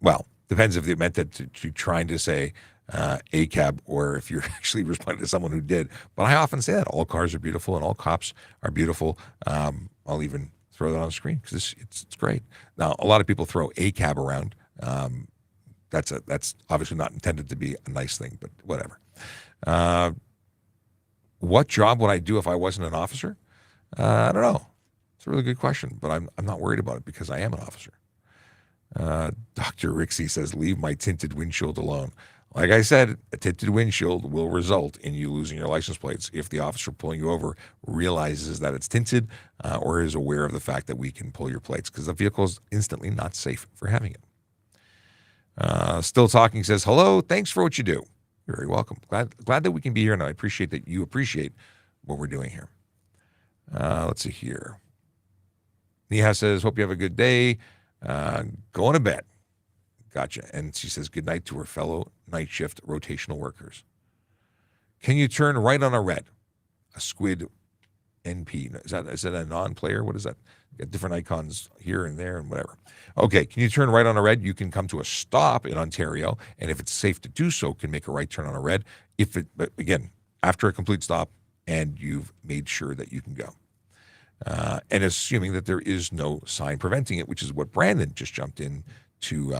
Well, depends if they meant that to trying to say ACAB or if you're actually responding to someone who did. But I often say that all cars are beautiful and all cops are beautiful. I'll even throw that on the screen because it's great. Now, a lot of people throw ACAB around. That's obviously not intended to be a nice thing, but whatever. What job would I do if I wasn't an officer? I don't know. It's a really good question, but I'm not worried about it because I am an officer. Dr. Rixey says, leave my tinted windshield alone. Like I said, a tinted windshield will result in you losing your license plates if the officer pulling you over realizes that it's tinted or is aware of the fact that we can pull your plates because the vehicle is instantly not safe for having it. Still Talking says, hello, thanks for what you do. You're very welcome. Glad that we can be here, and I appreciate that you appreciate what we're doing here. Let's see here. Neha says, hope you have a good day. Going to bed. Gotcha. And she says, good night to her fellow night shift rotational workers. Can you turn right on a red? A squid NP. Is that a non-player? What is that? You got different icons here and there and whatever. Okay. Can you turn right on a red? You can come to a stop in Ontario, and if it's safe to do so, can make a right turn on a red. But again, after a complete stop and you've made sure that you can go. And assuming that there is no sign preventing it, which is what Brandon just jumped in to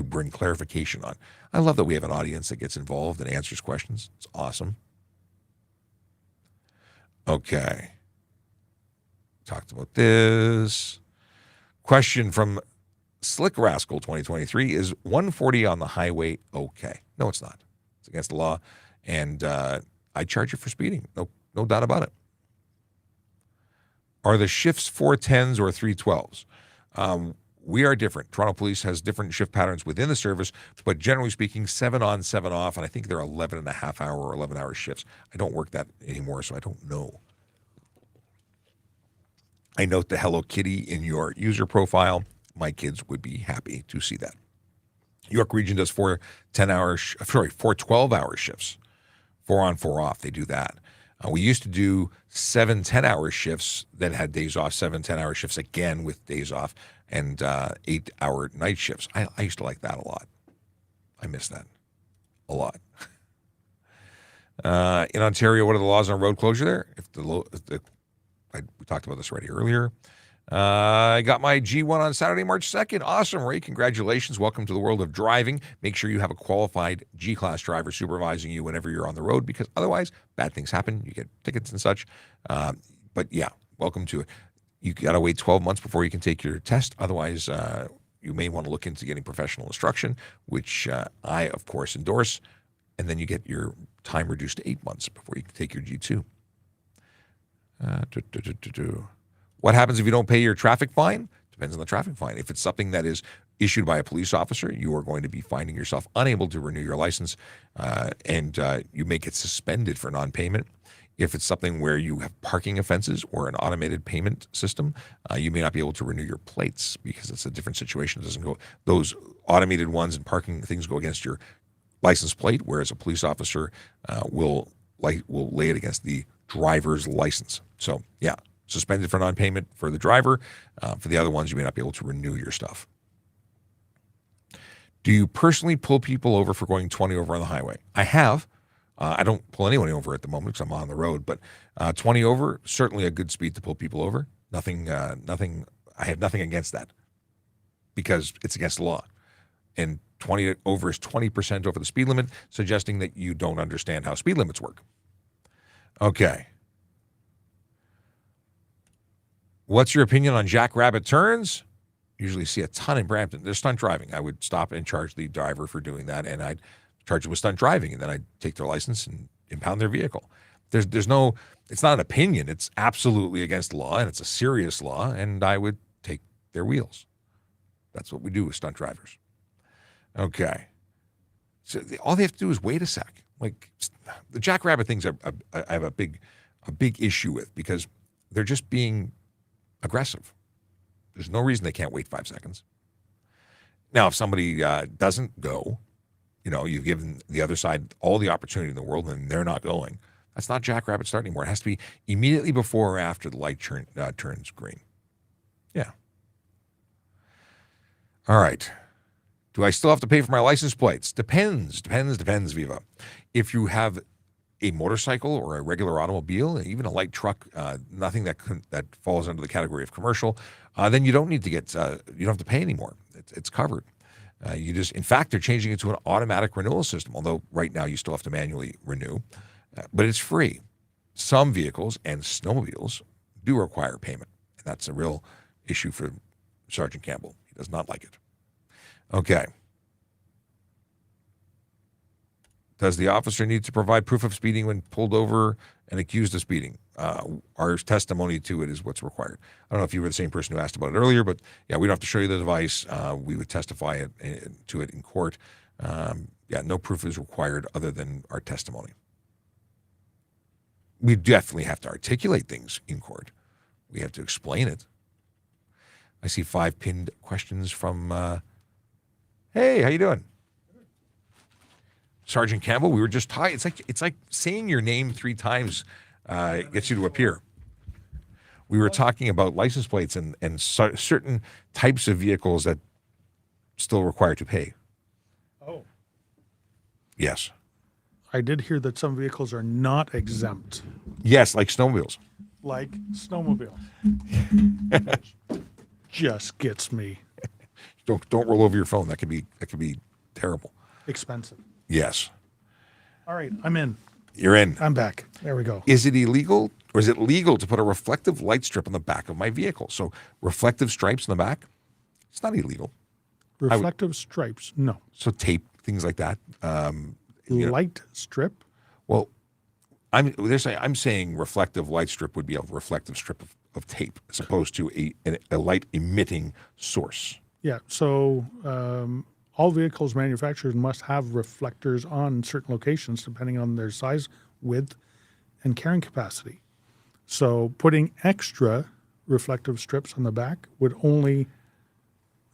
bring clarification on. I love that we have an audience that gets involved and answers questions. It's awesome. Okay. Talked about this. Question from Slick Rascal 2023, is 140 on the highway okay? No, it's not. It's against the law, and I charge you for speeding. No doubt about it. Are the shifts 410s or 312s? We are different. Toronto Police has different shift patterns within the service, but generally speaking, 7 on, 7 off, and I think they're 11.5-hour or 11-hour shifts. I don't work that anymore, so I don't know. I note the Hello Kitty in your user profile. My kids would be happy to see that. York Region does 4 12-hour shifts, 4 on, 4 off. They do that. We used to do 7 10-hour shifts that had days off, 7 10-hour shifts again with days off, and 8-hour night shifts. I used to like that a lot. I miss that a lot. In Ontario, what are the laws on road closure there? We talked about this already earlier. I got my G1 on Saturday, March 2nd. Awesome, Ray. Congratulations. Welcome to the world of driving. Make sure you have a qualified G-class driver supervising you whenever you're on the road, because otherwise bad things happen. You get tickets and such. But yeah, welcome to it. You got to wait 12 months before you can take your test. Otherwise, you may want to look into getting professional instruction, which I, of course, endorse. And then you get your time reduced to 8 months before you can take your G2. What happens if you don't pay your traffic fine? Depends on the traffic fine. If it's something that is issued by a police officer, you are going to be finding yourself unable to renew your license, and you may get suspended for non-payment. If it's something where you have parking offenses or an automated payment system, you may not be able to renew your plates because it's a different situation. It doesn't go, those automated ones and parking things go against your license plate, whereas a police officer will lay it against the driver's license. So yeah, suspended for non-payment for the driver. For the other ones, you may not be able to renew your stuff. Do you personally pull people over for going 20 over on the highway? I have. I don't pull anyone over at the moment because I'm on the road, but 20 over, certainly a good speed to pull people over. Nothing. I have nothing against that because it's against the law. And 20 over is 20% over the speed limit, suggesting that you don't understand how speed limits work. Okay. What's your opinion on jackrabbit turns? Usually see a ton in Brampton. They're stunt driving. I would stop and charge the driver for doing that, and I'd charge them with stunt driving, and then I'd take their license and impound their vehicle. There's no, it's not an opinion. It's absolutely against the law, and it's a serious law, and I would take their wheels. That's what we do with stunt drivers. Okay. So all they have to do is wait a sec. Like the jackrabbit things, I have a big issue with because they're just being aggressive. There's no reason they can't wait 5 seconds. Now, if somebody doesn't go, you've given the other side all the opportunity in the world and they're not going. That's not jackrabbit start anymore. It has to be immediately before or after the light turns green. Yeah. All right. Do I still have to pay for my license plates? Depends, Viva. If you have a motorcycle or a regular automobile, even a light truck, nothing that falls under the category of commercial, then you don't need to get, you don't have to pay anymore. It's covered. In fact, they're changing it to an automatic renewal system, although right now you still have to manually renew, but it's free. Some vehicles and snowmobiles do require payment, and that's a real issue for Sergeant Campbell. He does not like it. Okay. Does the officer need to provide proof of speeding when pulled over and accused of speeding? Our testimony to it is what's required. I don't know if you were the same person who asked about it earlier, but yeah, we don't have to show you the device. We would testify to it in court. No proof is required other than our testimony. We definitely have to articulate things in court. We have to explain it. I see 5 pinned questions from, hey, how you doing? Sergeant Campbell, we were just talking. It's like saying your name 3 times gets you to appear. We were talking about license plates and certain types of vehicles that still require to pay. Oh. Yes. I did hear that some vehicles are not exempt. Yes, like snowmobiles. Like snowmobile. Just gets me. Don't roll over your phone. That could be terrible. Expensive. Yes. All right, I'm in. You're in. I'm back. There we go. Is it illegal or is it legal to put a reflective light strip on the back of my vehicle? So reflective stripes on the back, it's not illegal. Reflective stripes, no. So tape, things like that. Light strip? Well, I'm saying reflective light strip would be a reflective strip of tape as opposed to a light emitting source. Yeah, so all vehicles manufacturers must have reflectors on certain locations depending on their size, width, and carrying capacity. So putting extra reflective strips on the back would only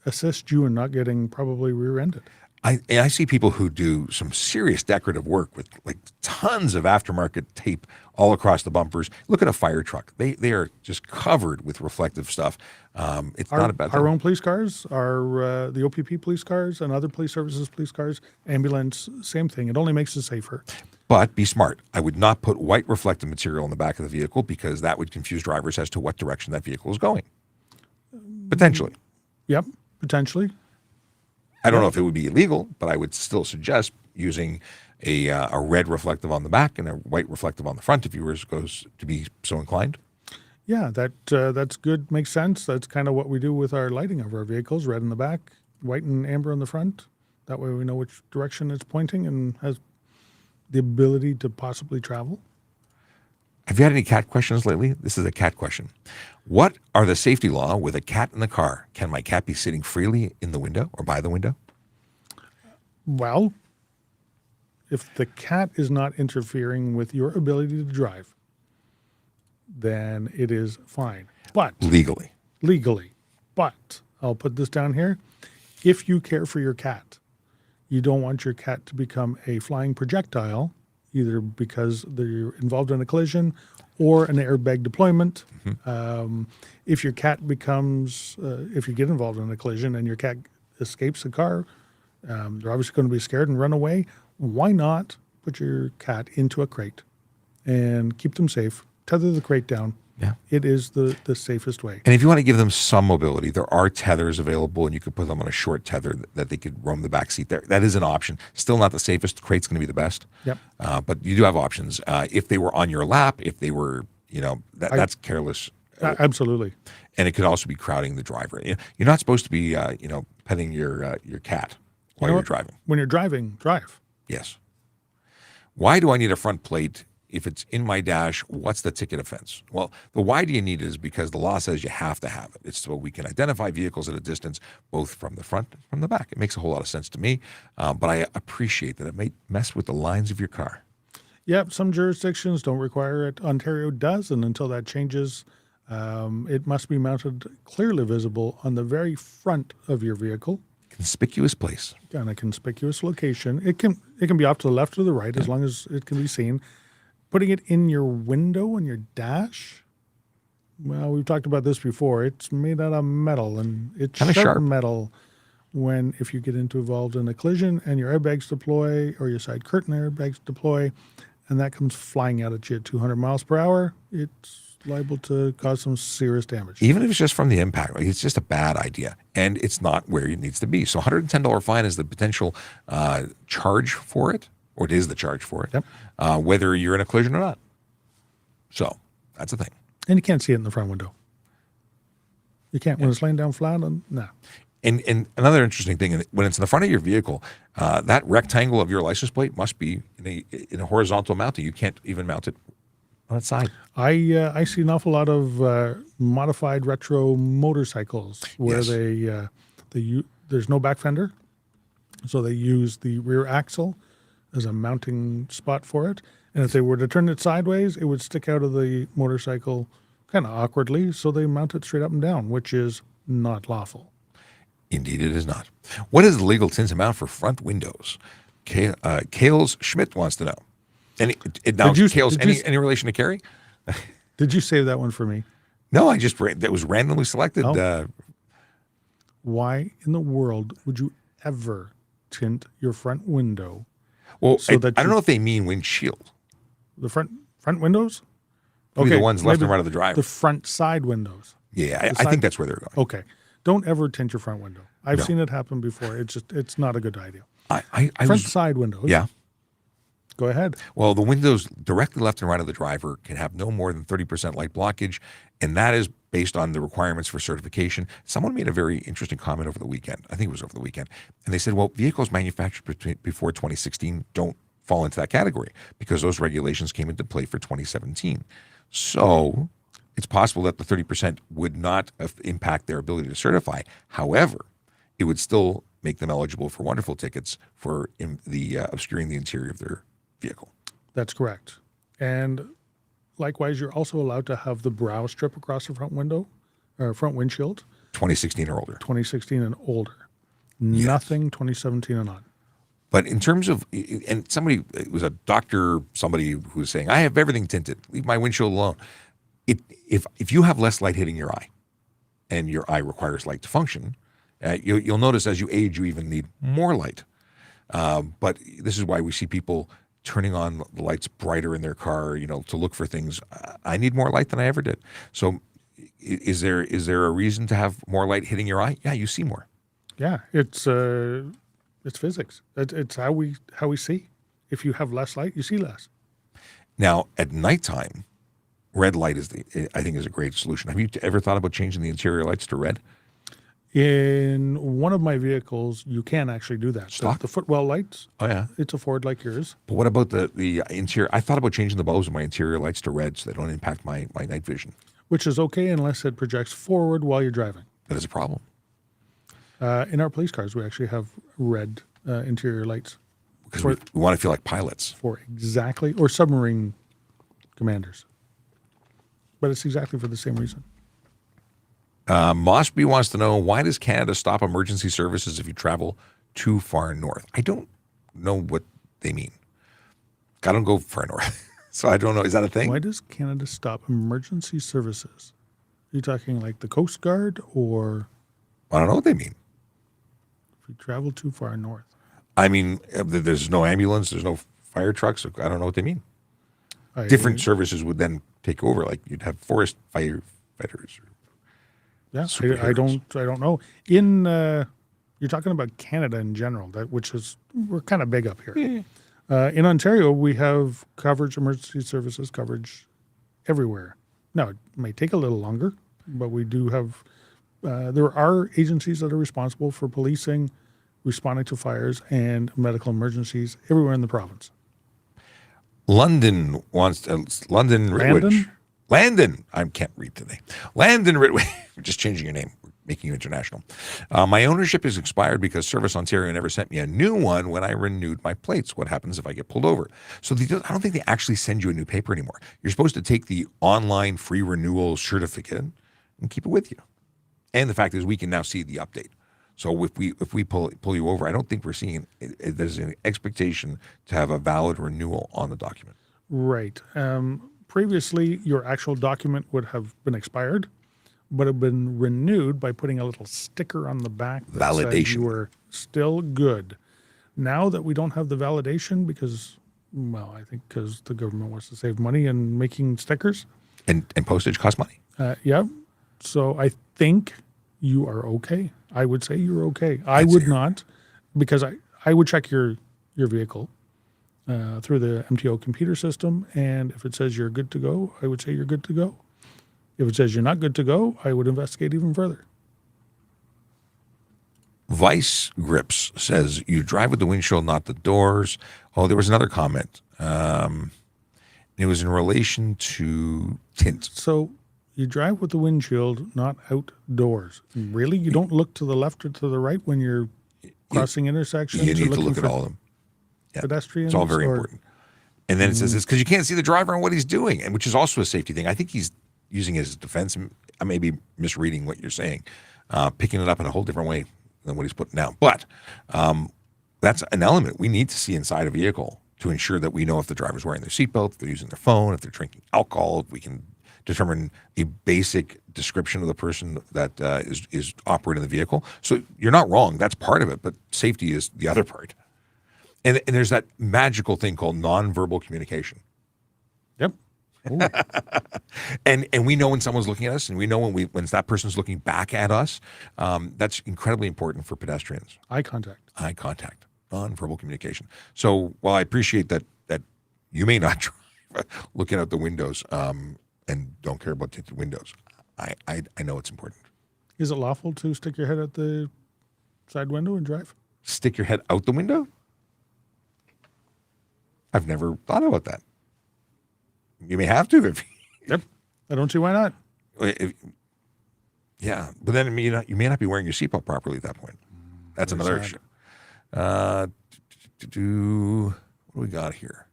assist you in not getting probably rear-ended. I see people who do some serious decorative work with like tons of aftermarket tape all across the bumpers. Look at a fire truck. They are just covered with reflective stuff. It's not a bad thing. Our own police cars, the OPP police cars and other police services police cars, ambulance, same thing. It only makes it safer. But be smart. I would not put white reflective material on the back of the vehicle because that would confuse drivers as to what direction that vehicle is going. Potentially. Yep, potentially. I don't know if it would be illegal, but I would still suggest using a red reflective on the back and a white reflective on the front if you were supposed to be so inclined. Yeah, that's good. Makes sense. That's kind of what we do with our lighting of our vehicles, red in the back, white and amber on the front. That way we know which direction it's pointing and has the ability to possibly travel. Have you had any cat questions lately? This is a cat question. What are the safety law with a cat in the car? Can my cat be sitting freely in the window or by the window? Well, if the cat is not interfering with your ability to drive, then it is fine. But Legally. But I'll put this down here. If you care for your cat, you don't want your cat to become a flying projectile, either because they're involved in a collision or an airbag deployment. If your cat becomes, if you get involved in a collision and your cat escapes the car, they're obviously going to be scared and run away. Why not put your cat into a crate and keep them safe? Tether the crate down. Yeah. It is the safest way. And if you want to give them some mobility, there are tethers available, and you could put them on a short tether that they could roam the back seat there. That is an option. Still not the safest. Crate's going to be the best. Yep. But you do have options. If they were on your lap, if they were, that's careless. Absolutely. And it could also be crowding the driver. You're not supposed to be, petting your cat while you're driving. When you're driving, drive. Yes. Why do I need a front plate? If it's in my dash, what's the ticket offense? Well, the why do you need it is because the law says you have to have it. It's so we can identify vehicles at a distance, both from the front and from the back. It makes a whole lot of sense to me, but I appreciate that it may mess with the lines of your car. Yep, some jurisdictions don't require it. Ontario does, and until that changes, it must be mounted clearly visible on the very front of your vehicle. Conspicuous place. On a conspicuous location. It can be off to the left or the right, as long as it can be seen. Putting it in your window and your dash, well, we've talked about this before. It's made out of metal, and it's Kinda sharp metal. If you get involved in a collision and your airbags deploy or your side curtain airbags deploy, and that comes flying out at you at 200 miles per hour, it's liable to cause some serious damage. Even if it's just from the impact, it's just a bad idea, and it's not where it needs to be. So $110 fine is the potential charge for it, or it is the charge for it, whether you're in a collision or not. So that's the thing. And you can't see it in the front window. You can't when it's laying down flat. No. And another interesting thing, when it's in the front of your vehicle, that rectangle of your license plate must be in a horizontal mounting. You can't even mount it on its side. I see an awful lot of modified retro motorcycles where there's no back fender, so they use the rear axle as a mounting spot for it. And if they were to turn it sideways, it would stick out of the motorcycle kind of awkwardly, so they mount it straight up and down, which is not lawful. Indeed, it is not. What is the legal tint amount for front windows? Kales Schmidt wants to know. Any relation to Carrie? Did you save that one for me? No, that was randomly selected. Oh. Why in the world would you ever tint your front window? Well, I don't know if they mean windshield. The front windows? Maybe the ones left and right of the driver. The front side windows. Yeah, I think that's where they're going. Okay. Don't ever tint your front window. I've seen it happen before. It's not a good idea. Front side windows. Yeah. Go ahead. Well, the windows directly left and right of the driver can have no more than 30% light blockage, and that is based on the requirements for certification. Someone made a very interesting comment over the weekend. I think it was over the weekend. And they said, well, vehicles manufactured before 2016 don't fall into that category because those regulations came into play for 2017. So it's possible that the 30% would not impact their ability to certify. However, it would still make them eligible for wonderful tickets for obscuring the interior of their vehicle. That's correct. And likewise, you're also allowed to have the brow strip across the front window, or front windshield. 2016 or older. 2016 and older. Yes. Nothing 2017 and on. But in terms of, and it was a doctor, somebody who was saying, I have everything tinted. Leave my windshield alone. If you have less light hitting your eye, and your eye requires light to function, you'll notice as you age, you even need more light. But this is why we see people turning on the lights brighter in their car, to look for things. I need more light than I ever did. So is there a reason to have more light hitting your eye? Yeah, you see more. Yeah, it's physics. It's how we see. If you have less light, you see less. Now, at nighttime, red light I think is a great solution. Have you ever thought about changing the interior lights to red? In one of my vehicles, you can actually do that. Stock? The footwell lights, Oh, yeah. it's a Ford like yours. But what about the interior? I thought about changing the bulbs of my interior lights to red so they don't impact my night vision. Which is okay unless it projects forward while you're driving. That is a problem. In our police cars, we actually have red interior lights Because we want to feel like pilots. for exactly, or submarine commanders. But it's exactly for the same reason. Mosby wants to know, why does Canada stop emergency services if you travel too far north? I don't know what they mean. I don't go far north. So I don't know. Is that a thing? Why does Canada stop emergency services? Are you talking like the Coast Guard, or I don't know what they mean. if you travel too far north? I mean, there's no ambulance, there's no fire trucks. I don't know what they mean. Different services would then take over. Like you'd have forest firefighters. Yeah, I superheroes. don't know. In you're talking about Canada in general, which is, we're kind of big up here. In Ontario, we have emergency services coverage everywhere. Now, it may take a little longer, but we do have. There are agencies that are responsible for policing, responding to fires, and medical emergencies everywhere in the province. London wants London Ritwich. Landon, I can't read today. Landon Ritwich, we're just changing your name, we're making you international. My ownership is expired because Service Ontario never sent me a new one when I renewed my plates. What happens if I get pulled over? So I don't think they actually send you a new paper anymore. You're supposed to take the online free renewal certificate and keep it with you. And the fact is, we can now see the update. So if we pull you over, I don't think we're seeing there's an expectation to have a valid renewal on the document. Right. Previously, your actual document would have been expired, but have been renewed by putting a little sticker on the back that said Validation. you were still good. Now that we don't have the validation because the government wants to save money and making stickers. And postage costs money. Yeah. So I think you are okay. I would say you're okay. I would not, because I would check your vehicle through the MTO computer system, and if it says you're good to go, I would say you're good to go. If it says you're not good to go, I would investigate even further. Vice Grips says, you drive with the windshield, not the doors. Oh, there was another comment. It was in relation to tint. So you drive with the windshield, not outdoors. Really? You don't look to the left or to the right when you're crossing intersections? You or need to looking look at for all of them. Yeah. pedestrians? It's all very important. And then it says it's because you can't see the driver and what he's doing, and which is also a safety thing. I think he's using it as defense. I may be misreading what you're saying, picking it up in a whole different way than what he's putting down. But that's an element. We need to see inside a vehicle to ensure that we know if the driver's wearing their seatbelt, if they're using their phone, if they're drinking alcohol, if we can determine a basic description of the person that is operating the vehicle. So you're not wrong. That's part of it, but safety is the other part. And there's that magical thing called nonverbal communication. Yep. And we know when someone's looking at us, and we know when that person's looking back at us. That's incredibly important for pedestrians. Eye contact. Eye contact, nonverbal communication. So while I appreciate that you may not drive looking out the windows and don't care about tinted windows, I know it's important. Is it lawful to stick your head out the side window and drive? Stick your head out the window? I've never thought about that. You may have to. Yep. I don't see why not. Yeah, but then you may not be wearing your seatbelt properly at that point. That's another issue. What do we got here?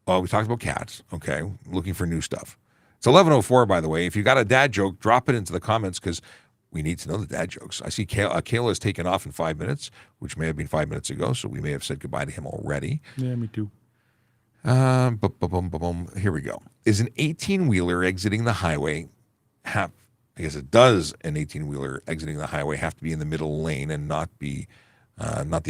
Oh, we talked about cats. Okay, looking for new stuff. It's 11:04, by the way. If you got a dad joke, drop it into the comments because we need to know the dad jokes. I see Kayla has taken off in 5 minutes, which may have been 5 minutes ago, so we may have said goodbye to him already. Yeah, me too. Here we go. Is an 18-wheeler exiting the highway I guess it does an 18-wheeler exiting the highway have to be in the middle lane and not the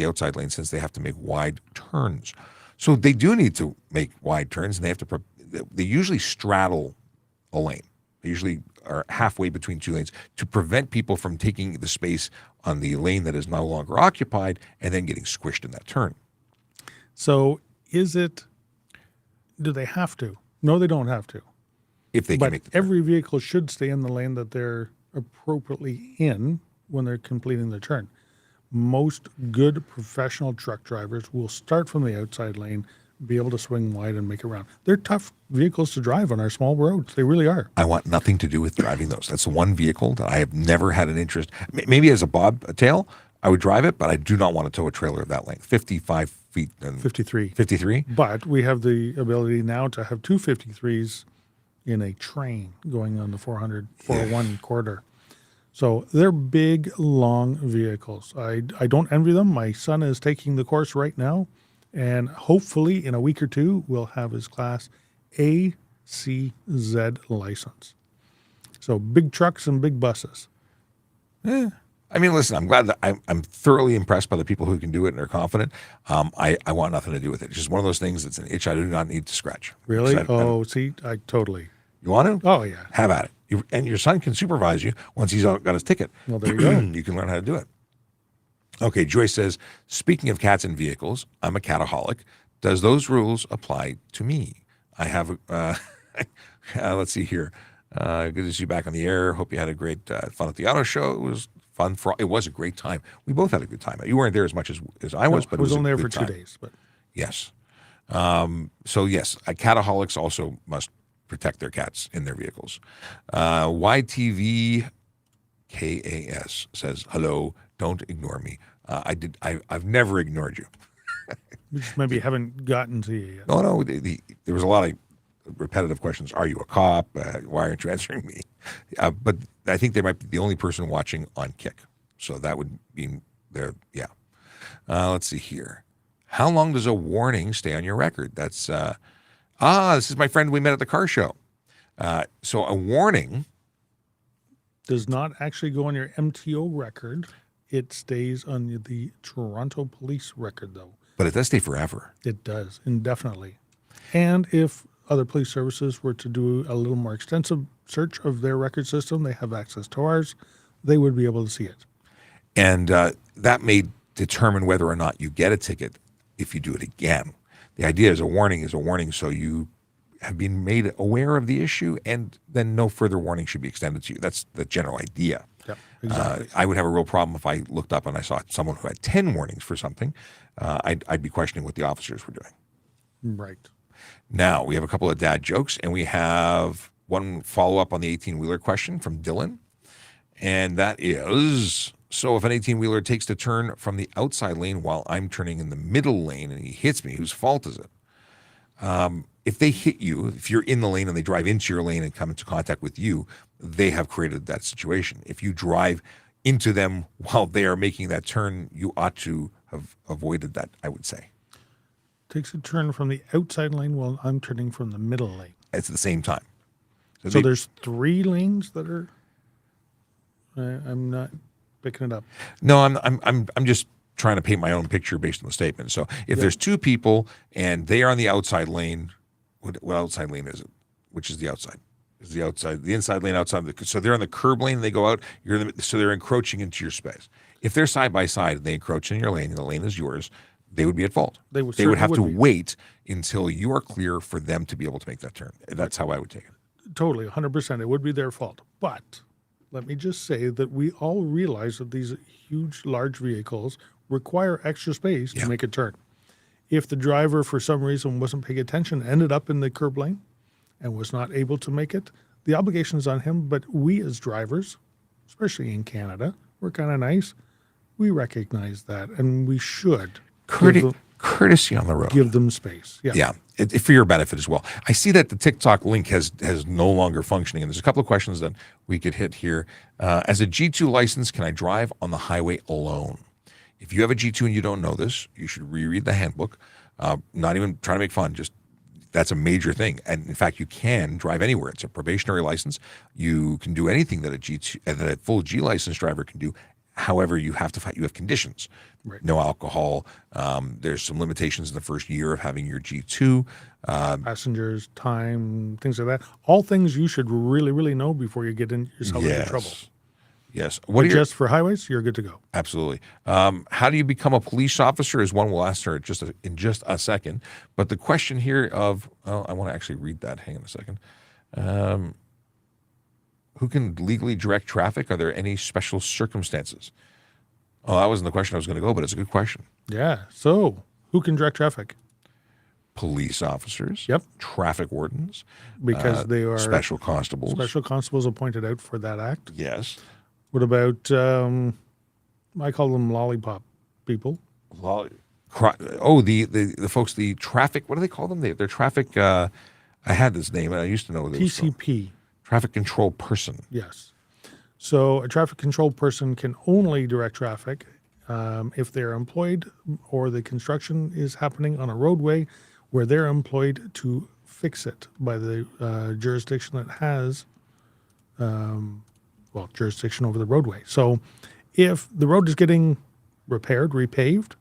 outside lane, since they have to make wide turns. So they do need to make wide turns, and they usually straddle a lane. They usually are halfway between two lanes to prevent people from taking the space on the lane that is no longer occupied and then getting squished in that turn. So do they have to? No, they don't have to. if they can But make the turn. every vehicle should stay in the lane that they're appropriately in when they're completing the turn. Most good professional truck drivers will start from the outside lane, be able to swing wide and make it around. They're tough vehicles to drive on our small roads. They really are. I want nothing to do with driving those. That's the one vehicle that I have never had an interest. Maybe as a bobtail, I would drive it, but I do not want to tow a trailer of that length, 55 feet and 53. 53. But we have the ability now to have two 53s in a train going on the 401 corridor. So they're big, long vehicles. I don't envy them. My son is taking the course right now, and hopefully in a week or two, we'll have his class ACZ license. So big trucks and big buses. I mean, listen, I'm glad that I'm thoroughly impressed by the people who can do it and are confident. I want nothing to do with it. It's just one of those things that's an itch I do not need to scratch. Really? Because I totally. you want to? Oh, yeah. Have at it. And your son can supervise you once he's got his ticket. Well, there you go. You can learn how to do it. Okay, Joyce says, speaking of cats and vehicles, I'm a cataholic. Does those rules apply to me? I have, let's see here. Good to see you back on the air. Hope you had a great fun at the auto show. It was fun. It was a great time. We both had a good time. You weren't there as much as I was, but I was it was only a there for good time. 2 days. But Yes. So yes, cataholics also must protect their cats in their vehicles. YTV KAS says, hello, don't ignore me. I've never ignored you. we just maybe haven't gotten to you yet. No, there was a lot of repetitive questions. Are you a cop? Why aren't you answering me? But I think they might be the only person watching on Kick. So that would be there. Yeah. Let's see here. How long does a warning stay on your record? That's, this is my friend we met at the car show. So a warning Does not actually go on your MTO record. It stays on the Toronto police record, though. but it does stay forever. It does, indefinitely. And if other police services were to do a little more extensive search of their record system, they have access to ours, they would be able to see it. And that may determine whether or not you get a ticket if you do it again. The idea is a warning, so you have been made aware of the issue, and then no further warning should be extended to you. That's the general idea. Yep, exactly. I would have a real problem if I looked up and I saw someone who had 10 warnings for something. I'd be questioning what the officers were doing. Right. Now, we have a couple of dad jokes, and we have one follow-up on the 18-wheeler question from Dylan. And that is, so if an 18-wheeler takes the turn from the outside lane while I'm turning in the middle lane and he hits me, whose fault is it? If they hit you, if you're in the lane and they drive into your lane and come into contact with you, they have created that situation. If you drive into them while they are making that turn, you ought to have avoided that, I would say. Takes a turn from the outside lane while I'm turning from the middle lane. It's at the same time. So there's 3 lanes that are. I'm not picking it up. No, I'm just trying to paint my own picture based on the statement. So if there's 2 people and they are on the outside lane, what outside lane is it? Which is the outside? Is the outside the inside lane outside? So they're on the curb lane and they go out. So they're encroaching into your space. If they're side by side and they encroach in your lane and the lane is yours, they would be at fault. They would have to wait until you are clear for them to be able to make that turn. That's how I would take it. Totally, 100%. It would be their fault. But let me just say that we all realize that these huge, large vehicles require extra space to make a turn. If the driver, for some reason, wasn't paying attention, ended up in the curb lane and was not able to make it, the obligation is on him. But we as drivers, especially in Canada, we're kind of nice. We recognize that, and we should. Courtesy on the road. Give them space. Yeah. For your benefit as well. I see that the TikTok link has no longer functioning, and there's a couple of questions that we could hit here. As a G2 license, can I drive on the highway alone? If you have a G2 and you don't know this, you should reread the handbook. Not even trying to make fun, just that's a major thing. And in fact, you can drive anywhere. It's a probationary license. You can do anything that a full G license driver can do. However, you have conditions. Right. No alcohol. There's some limitations in the first year of having your G2. Passengers, time, things like that. All things you should really, really know before you get yourself into trouble. Yes. Just for highways, you're good to go. Absolutely. How do you become a police officer is one we'll ask her in just a second. But the question here I want to actually read that. Hang on a second. Who can legally direct traffic? Are there any special circumstances? Oh, that wasn't the question I was going to go, but it's a good question. Yeah. So who can direct traffic? Police officers. Yep. Traffic wardens. Because they are special constables. special constables appointed out for that act. Yes. What about, I call them lollipop people. The folks, the traffic, what do they call them? They're traffic, I had this name, and I used to know this. TCP. Traffic control person. Yes. So a traffic control person can only direct traffic if they're employed or the construction is happening on a roadway where they're employed to fix it by the jurisdiction that has, jurisdiction over the roadway. So if the road is getting repaired, repaved,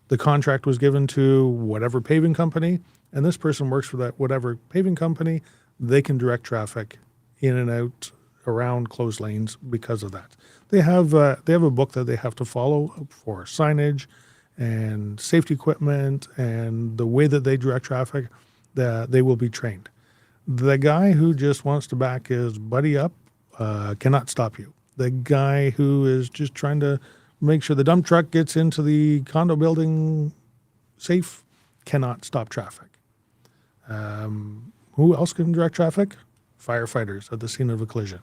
the contract was given to whatever paving company, and this person works for that whatever paving company, they can direct traffic in and out around closed lanes because of that. They have a book that they have to follow for signage and safety equipment and the way that they direct traffic. That they will be trained. The guy who just wants to back his buddy up cannot stop you. The guy who is just trying to make sure the dump truck gets into the condo building safe cannot stop traffic. Who else can direct traffic? Firefighters at the scene of a collision.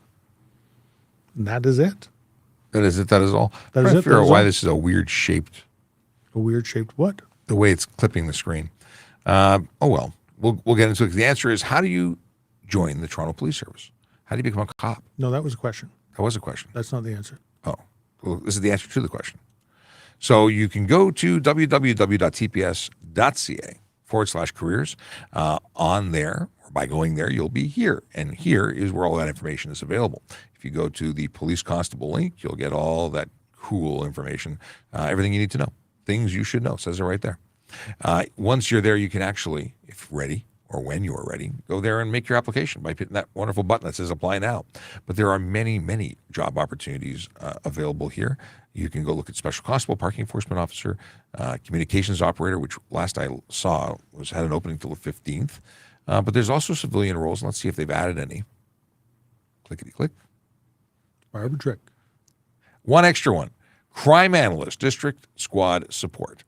And that is it. That is it. That is all. That is I'm trying to it. figure That out is why all. this is a weird shaped. A weird shaped what? The way it's clipping the screen. Oh well, we'll get into it. The answer is, how do you join the Toronto Police Service? How do you become a cop? No, that was a question. That was a question. That's not the answer. Oh, well, this is the answer to the question. So you can go to www.tps.ca/careers. On there, or by going there, you'll be here. And here is where all that information is available. If you go to the police constable link, you'll get all that cool information, everything you need to know, things you should know. It says it right there. Once you're there, you can actually, if ready, or when you are ready, go there and make your application by hitting that wonderful button that says apply now. But there are many, many job opportunities available here. You can go look at special constable, parking enforcement officer, communications operator, which last I saw had an opening till the 15th. But there's also civilian roles. Let's see if they've added any. Clickety click. Barbara trick. One extra one. Crime analyst, district squad support.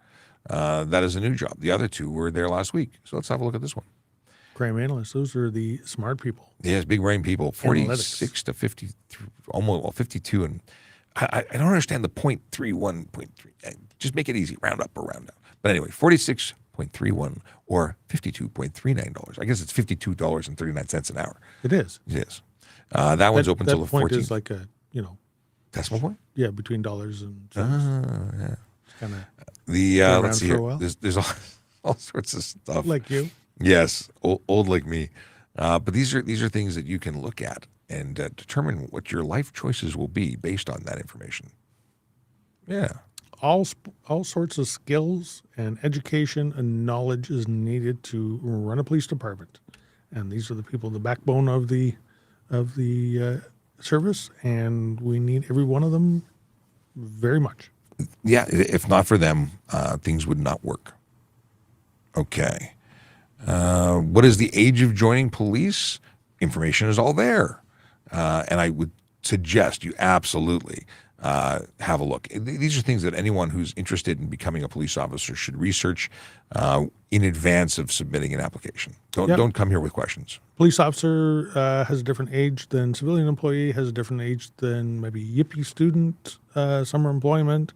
That is a new job. The other two were there last week. So let's have a look at this one. Crime analysts, those are the smart people. Yes, big brain people. 46 to 53, almost 52. And I don't understand the 0.31, just make it easy. Round up or round down. But anyway, 46.31 or $52.39. I guess it's $52.39 an hour. It is. It is. That one's open till the 14th. That point is like a, decimal point? yeah, between dollars and cents. Yeah. Kind of Let's see for a here. while. There's all sorts of stuff. like you. Yes, old like me. But these are things that you can look at and determine what your life choices will be based on that information. Yeah. All sorts of skills and education and knowledge is needed to run a police department, and these are the people, the backbone of the service, and we need every one of them very much. Yeah, if not for them, things would not work. Okay. What is the age of joining police? Information is all there. And I would suggest you absolutely have a look. These are things that anyone who's interested in becoming a police officer should research in advance of submitting an application. Don't come here with questions. Police officer has a different age than civilian employee, has a different age than maybe yippie student, summer employment,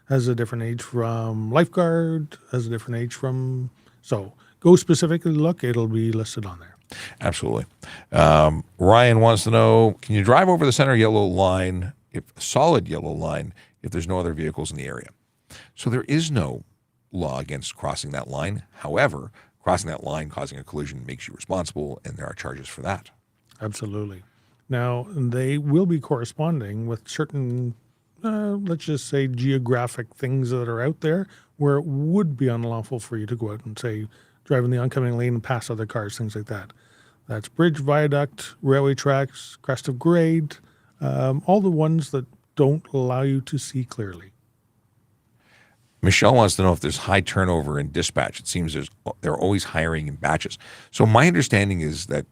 has a different age from lifeguard, has a different age from, so go specifically look, it'll be listed on there. Absolutely. Ryan wants to know, can you drive over the center yellow line, solid yellow line, if there's no other vehicles in the area? So there is no law against crossing that line. However, crossing that line, causing a collision makes you responsible, and there are charges for that. Absolutely. Now, they will be corresponding with certain, let's just say, geographic things that are out there where it would be unlawful for you to go out and say, drive in the oncoming lane and pass other cars, things like that. That's bridge, viaduct, railway tracks, crest of grade, all the ones that don't allow you to see clearly. Michelle wants to know if there's high turnover in dispatch. It seems they're always hiring in batches. So my understanding is that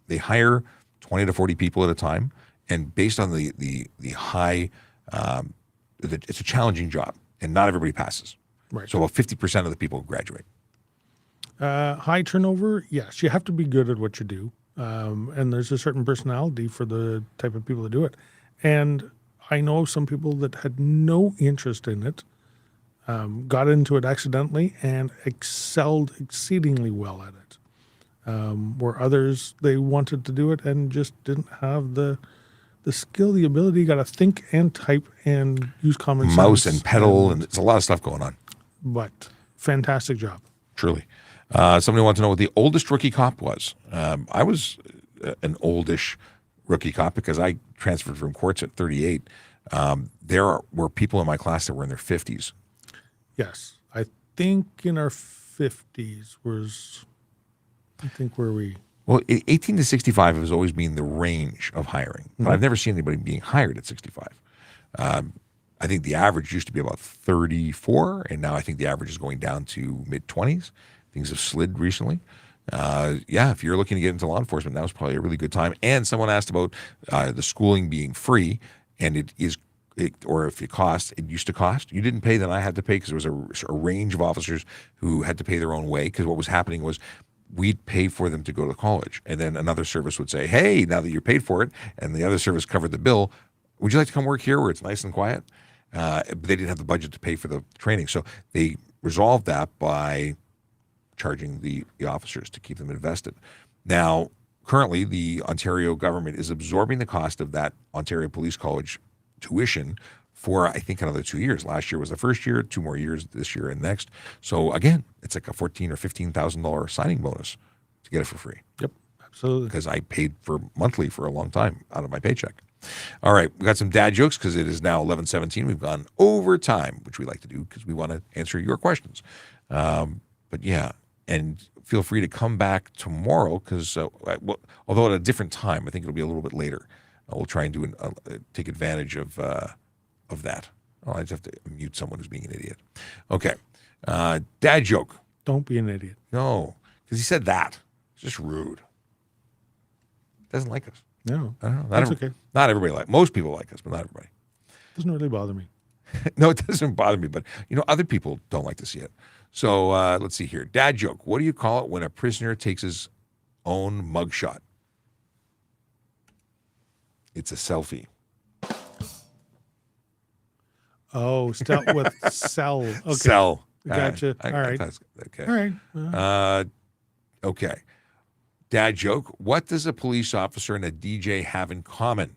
they hire 20 to 40 people at a time, and based on the high, it's a challenging job, and not everybody passes. Right. So about 50% of the people graduate. High turnover, yes. You have to be good at what you do. And there's a certain personality for the type of people that do it. And I know some people that had no interest in it, got into it accidentally and excelled exceedingly well at it. Where others, they wanted to do it and just didn't have the skill, the ability. You got to think and type and use common sense. Mouse and pedal, and it's a lot of stuff going on. But fantastic job. Truly. Somebody wants to know what the oldest rookie cop was. I was an oldish rookie cop because I transferred from courts at 38. There were people in my class that were in their 50s. Yes. I think in our 50s was, I think where we... Well, 18 to 65 has always been the range of hiring. But I've never seen anybody being hired at 65. I think the average used to be about 34, and now I think the average is going down to mid-20s. Things have slid recently. If you're looking to get into law enforcement, now's probably a really good time. And someone asked about the schooling being free, and or if it costs, it used to cost. You didn't pay, then I had to pay, because there was a range of officers who had to pay their own way, because what was happening was we'd pay for them to go to college, and then another service would say, hey, now that you're paid for it, and the other service covered the bill, would you like to come work here where it's nice and quiet? But they didn't have the budget to pay for the training. So they resolved that by charging the officers to keep them invested. Now, currently, the Ontario government is absorbing the cost of that Ontario Police College tuition for, I think, another 2 years. Last year was the first year, 2 more years this year and next. So again, it's like a $14,000 or $15,000 signing bonus to get it for free. Yep, absolutely. Because I paid for monthly for a long time out of my paycheck. All right, we got some dad jokes because it is now 11:17. We've gone over time, which we like to do because we want to answer your questions. But yeah, and feel free to come back tomorrow because, although at a different time, I think it'll be a little bit later. We'll try and do take advantage of that. Oh, I just have to mute someone who's being an idiot. Okay, dad joke. Don't be an idiot. No, because he said that. It's just rude. Doesn't like us. No, I don't know. that's okay. Not everybody most people like us, but not everybody. Doesn't really bother me. No, it doesn't bother me, but other people don't like to see it. So let's see here. Dad joke. What do you call it when a prisoner takes his own mugshot? It's a selfie. Oh, start with cell. Okay. Cell. Gotcha. All right. Okay. All right. Okay. Dad joke. What does a police officer and a DJ have in common?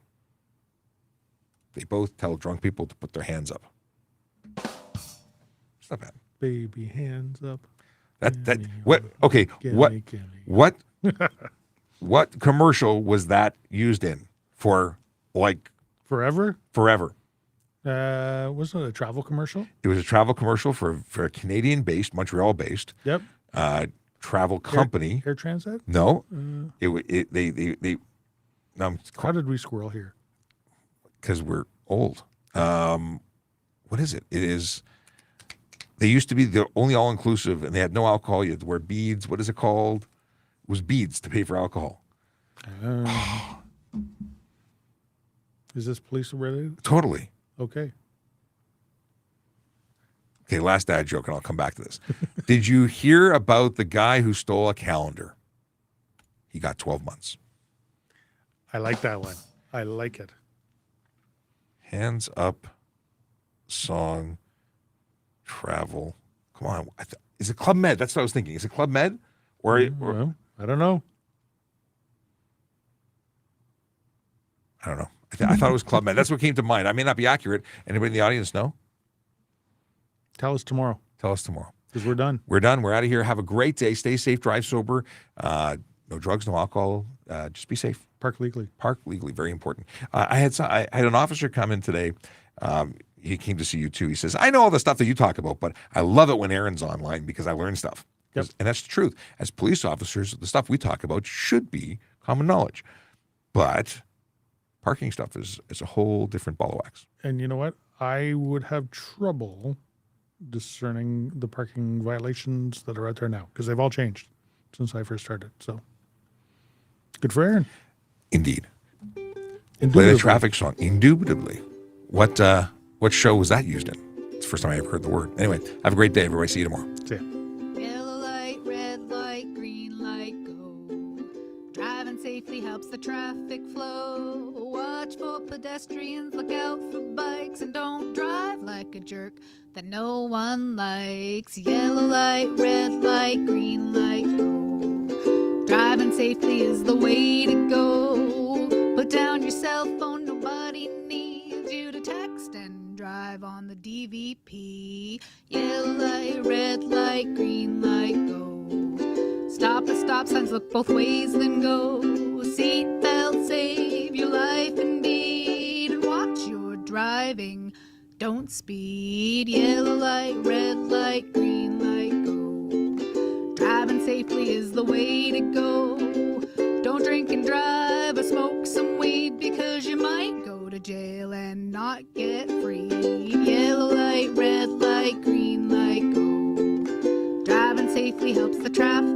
They both tell drunk people to put their hands up. It's not bad. Baby hands up. What commercial was that used in for, like, Forever? forever? Wasn't it a travel commercial? It was a travel commercial for a Canadian-based, Montreal-based Yep. travel company. Air Transat? No, How did we squirrel here? because we're old. What is it? It is. They used to be the only all-inclusive, and they had no alcohol. You had to wear beads. What is it called? It was beads to pay for alcohol. Is this police related? Totally. Okay. Okay, last dad joke, and I'll come back to this. Did you hear about the guy who stole a calendar? He got 12 months. I like that one. I like it. Hands up, song, travel. Come on. Is it Club Med? That's what I was thinking. Is it Club Med? Well, I don't know. I don't know. I thought it was Club Med. That's what came to mind. I may not be accurate. Anybody in the audience know? Tell us tomorrow. Tell us tomorrow. Because we're done. We're done. We're out of here. Have a great day. Stay safe. Drive sober. No drugs, no alcohol. Just be safe. Park legally. Park legally. Very important. I had an officer come in today. He came to see you too. He says, I know all the stuff that you talk about, but I love it when Aaron's online because I learn stuff. Yep. And that's the truth. As police officers, the stuff we talk about should be common knowledge. But parking stuff is a whole different ball of wax. And you know what? I would have trouble discerning the parking violations that are out there now because they've all changed since I first started. So Good for Aaron. Indeed. Play the Indubitably. traffic song. Indubitably. What show was that used in? It's the first time I ever heard the word. Anyway, have a great day, everybody. See you tomorrow. See ya. Yellow light, red light, green light, go. Driving safely helps the traffic flow. Watch for pedestrians, look out for bikes, and don't drive like a jerk that no one likes. Yellow light, red light, green light, go. Driving safely is the way to go. Put down your cell phone, nobody needs you to text and drive on the DVP. Yellow light, red light, green light, go. Stop at stop signs, look both ways, then go. Seatbelt, save your life indeed, and watch your driving. Don't speed. Yellow light, red light, green light, go. Driving safely is the way to go. Don't drink and drive or smoke some weed, because you might go to jail and not get freed. Yellow light, red light, green light, go. Driving safely helps the traffic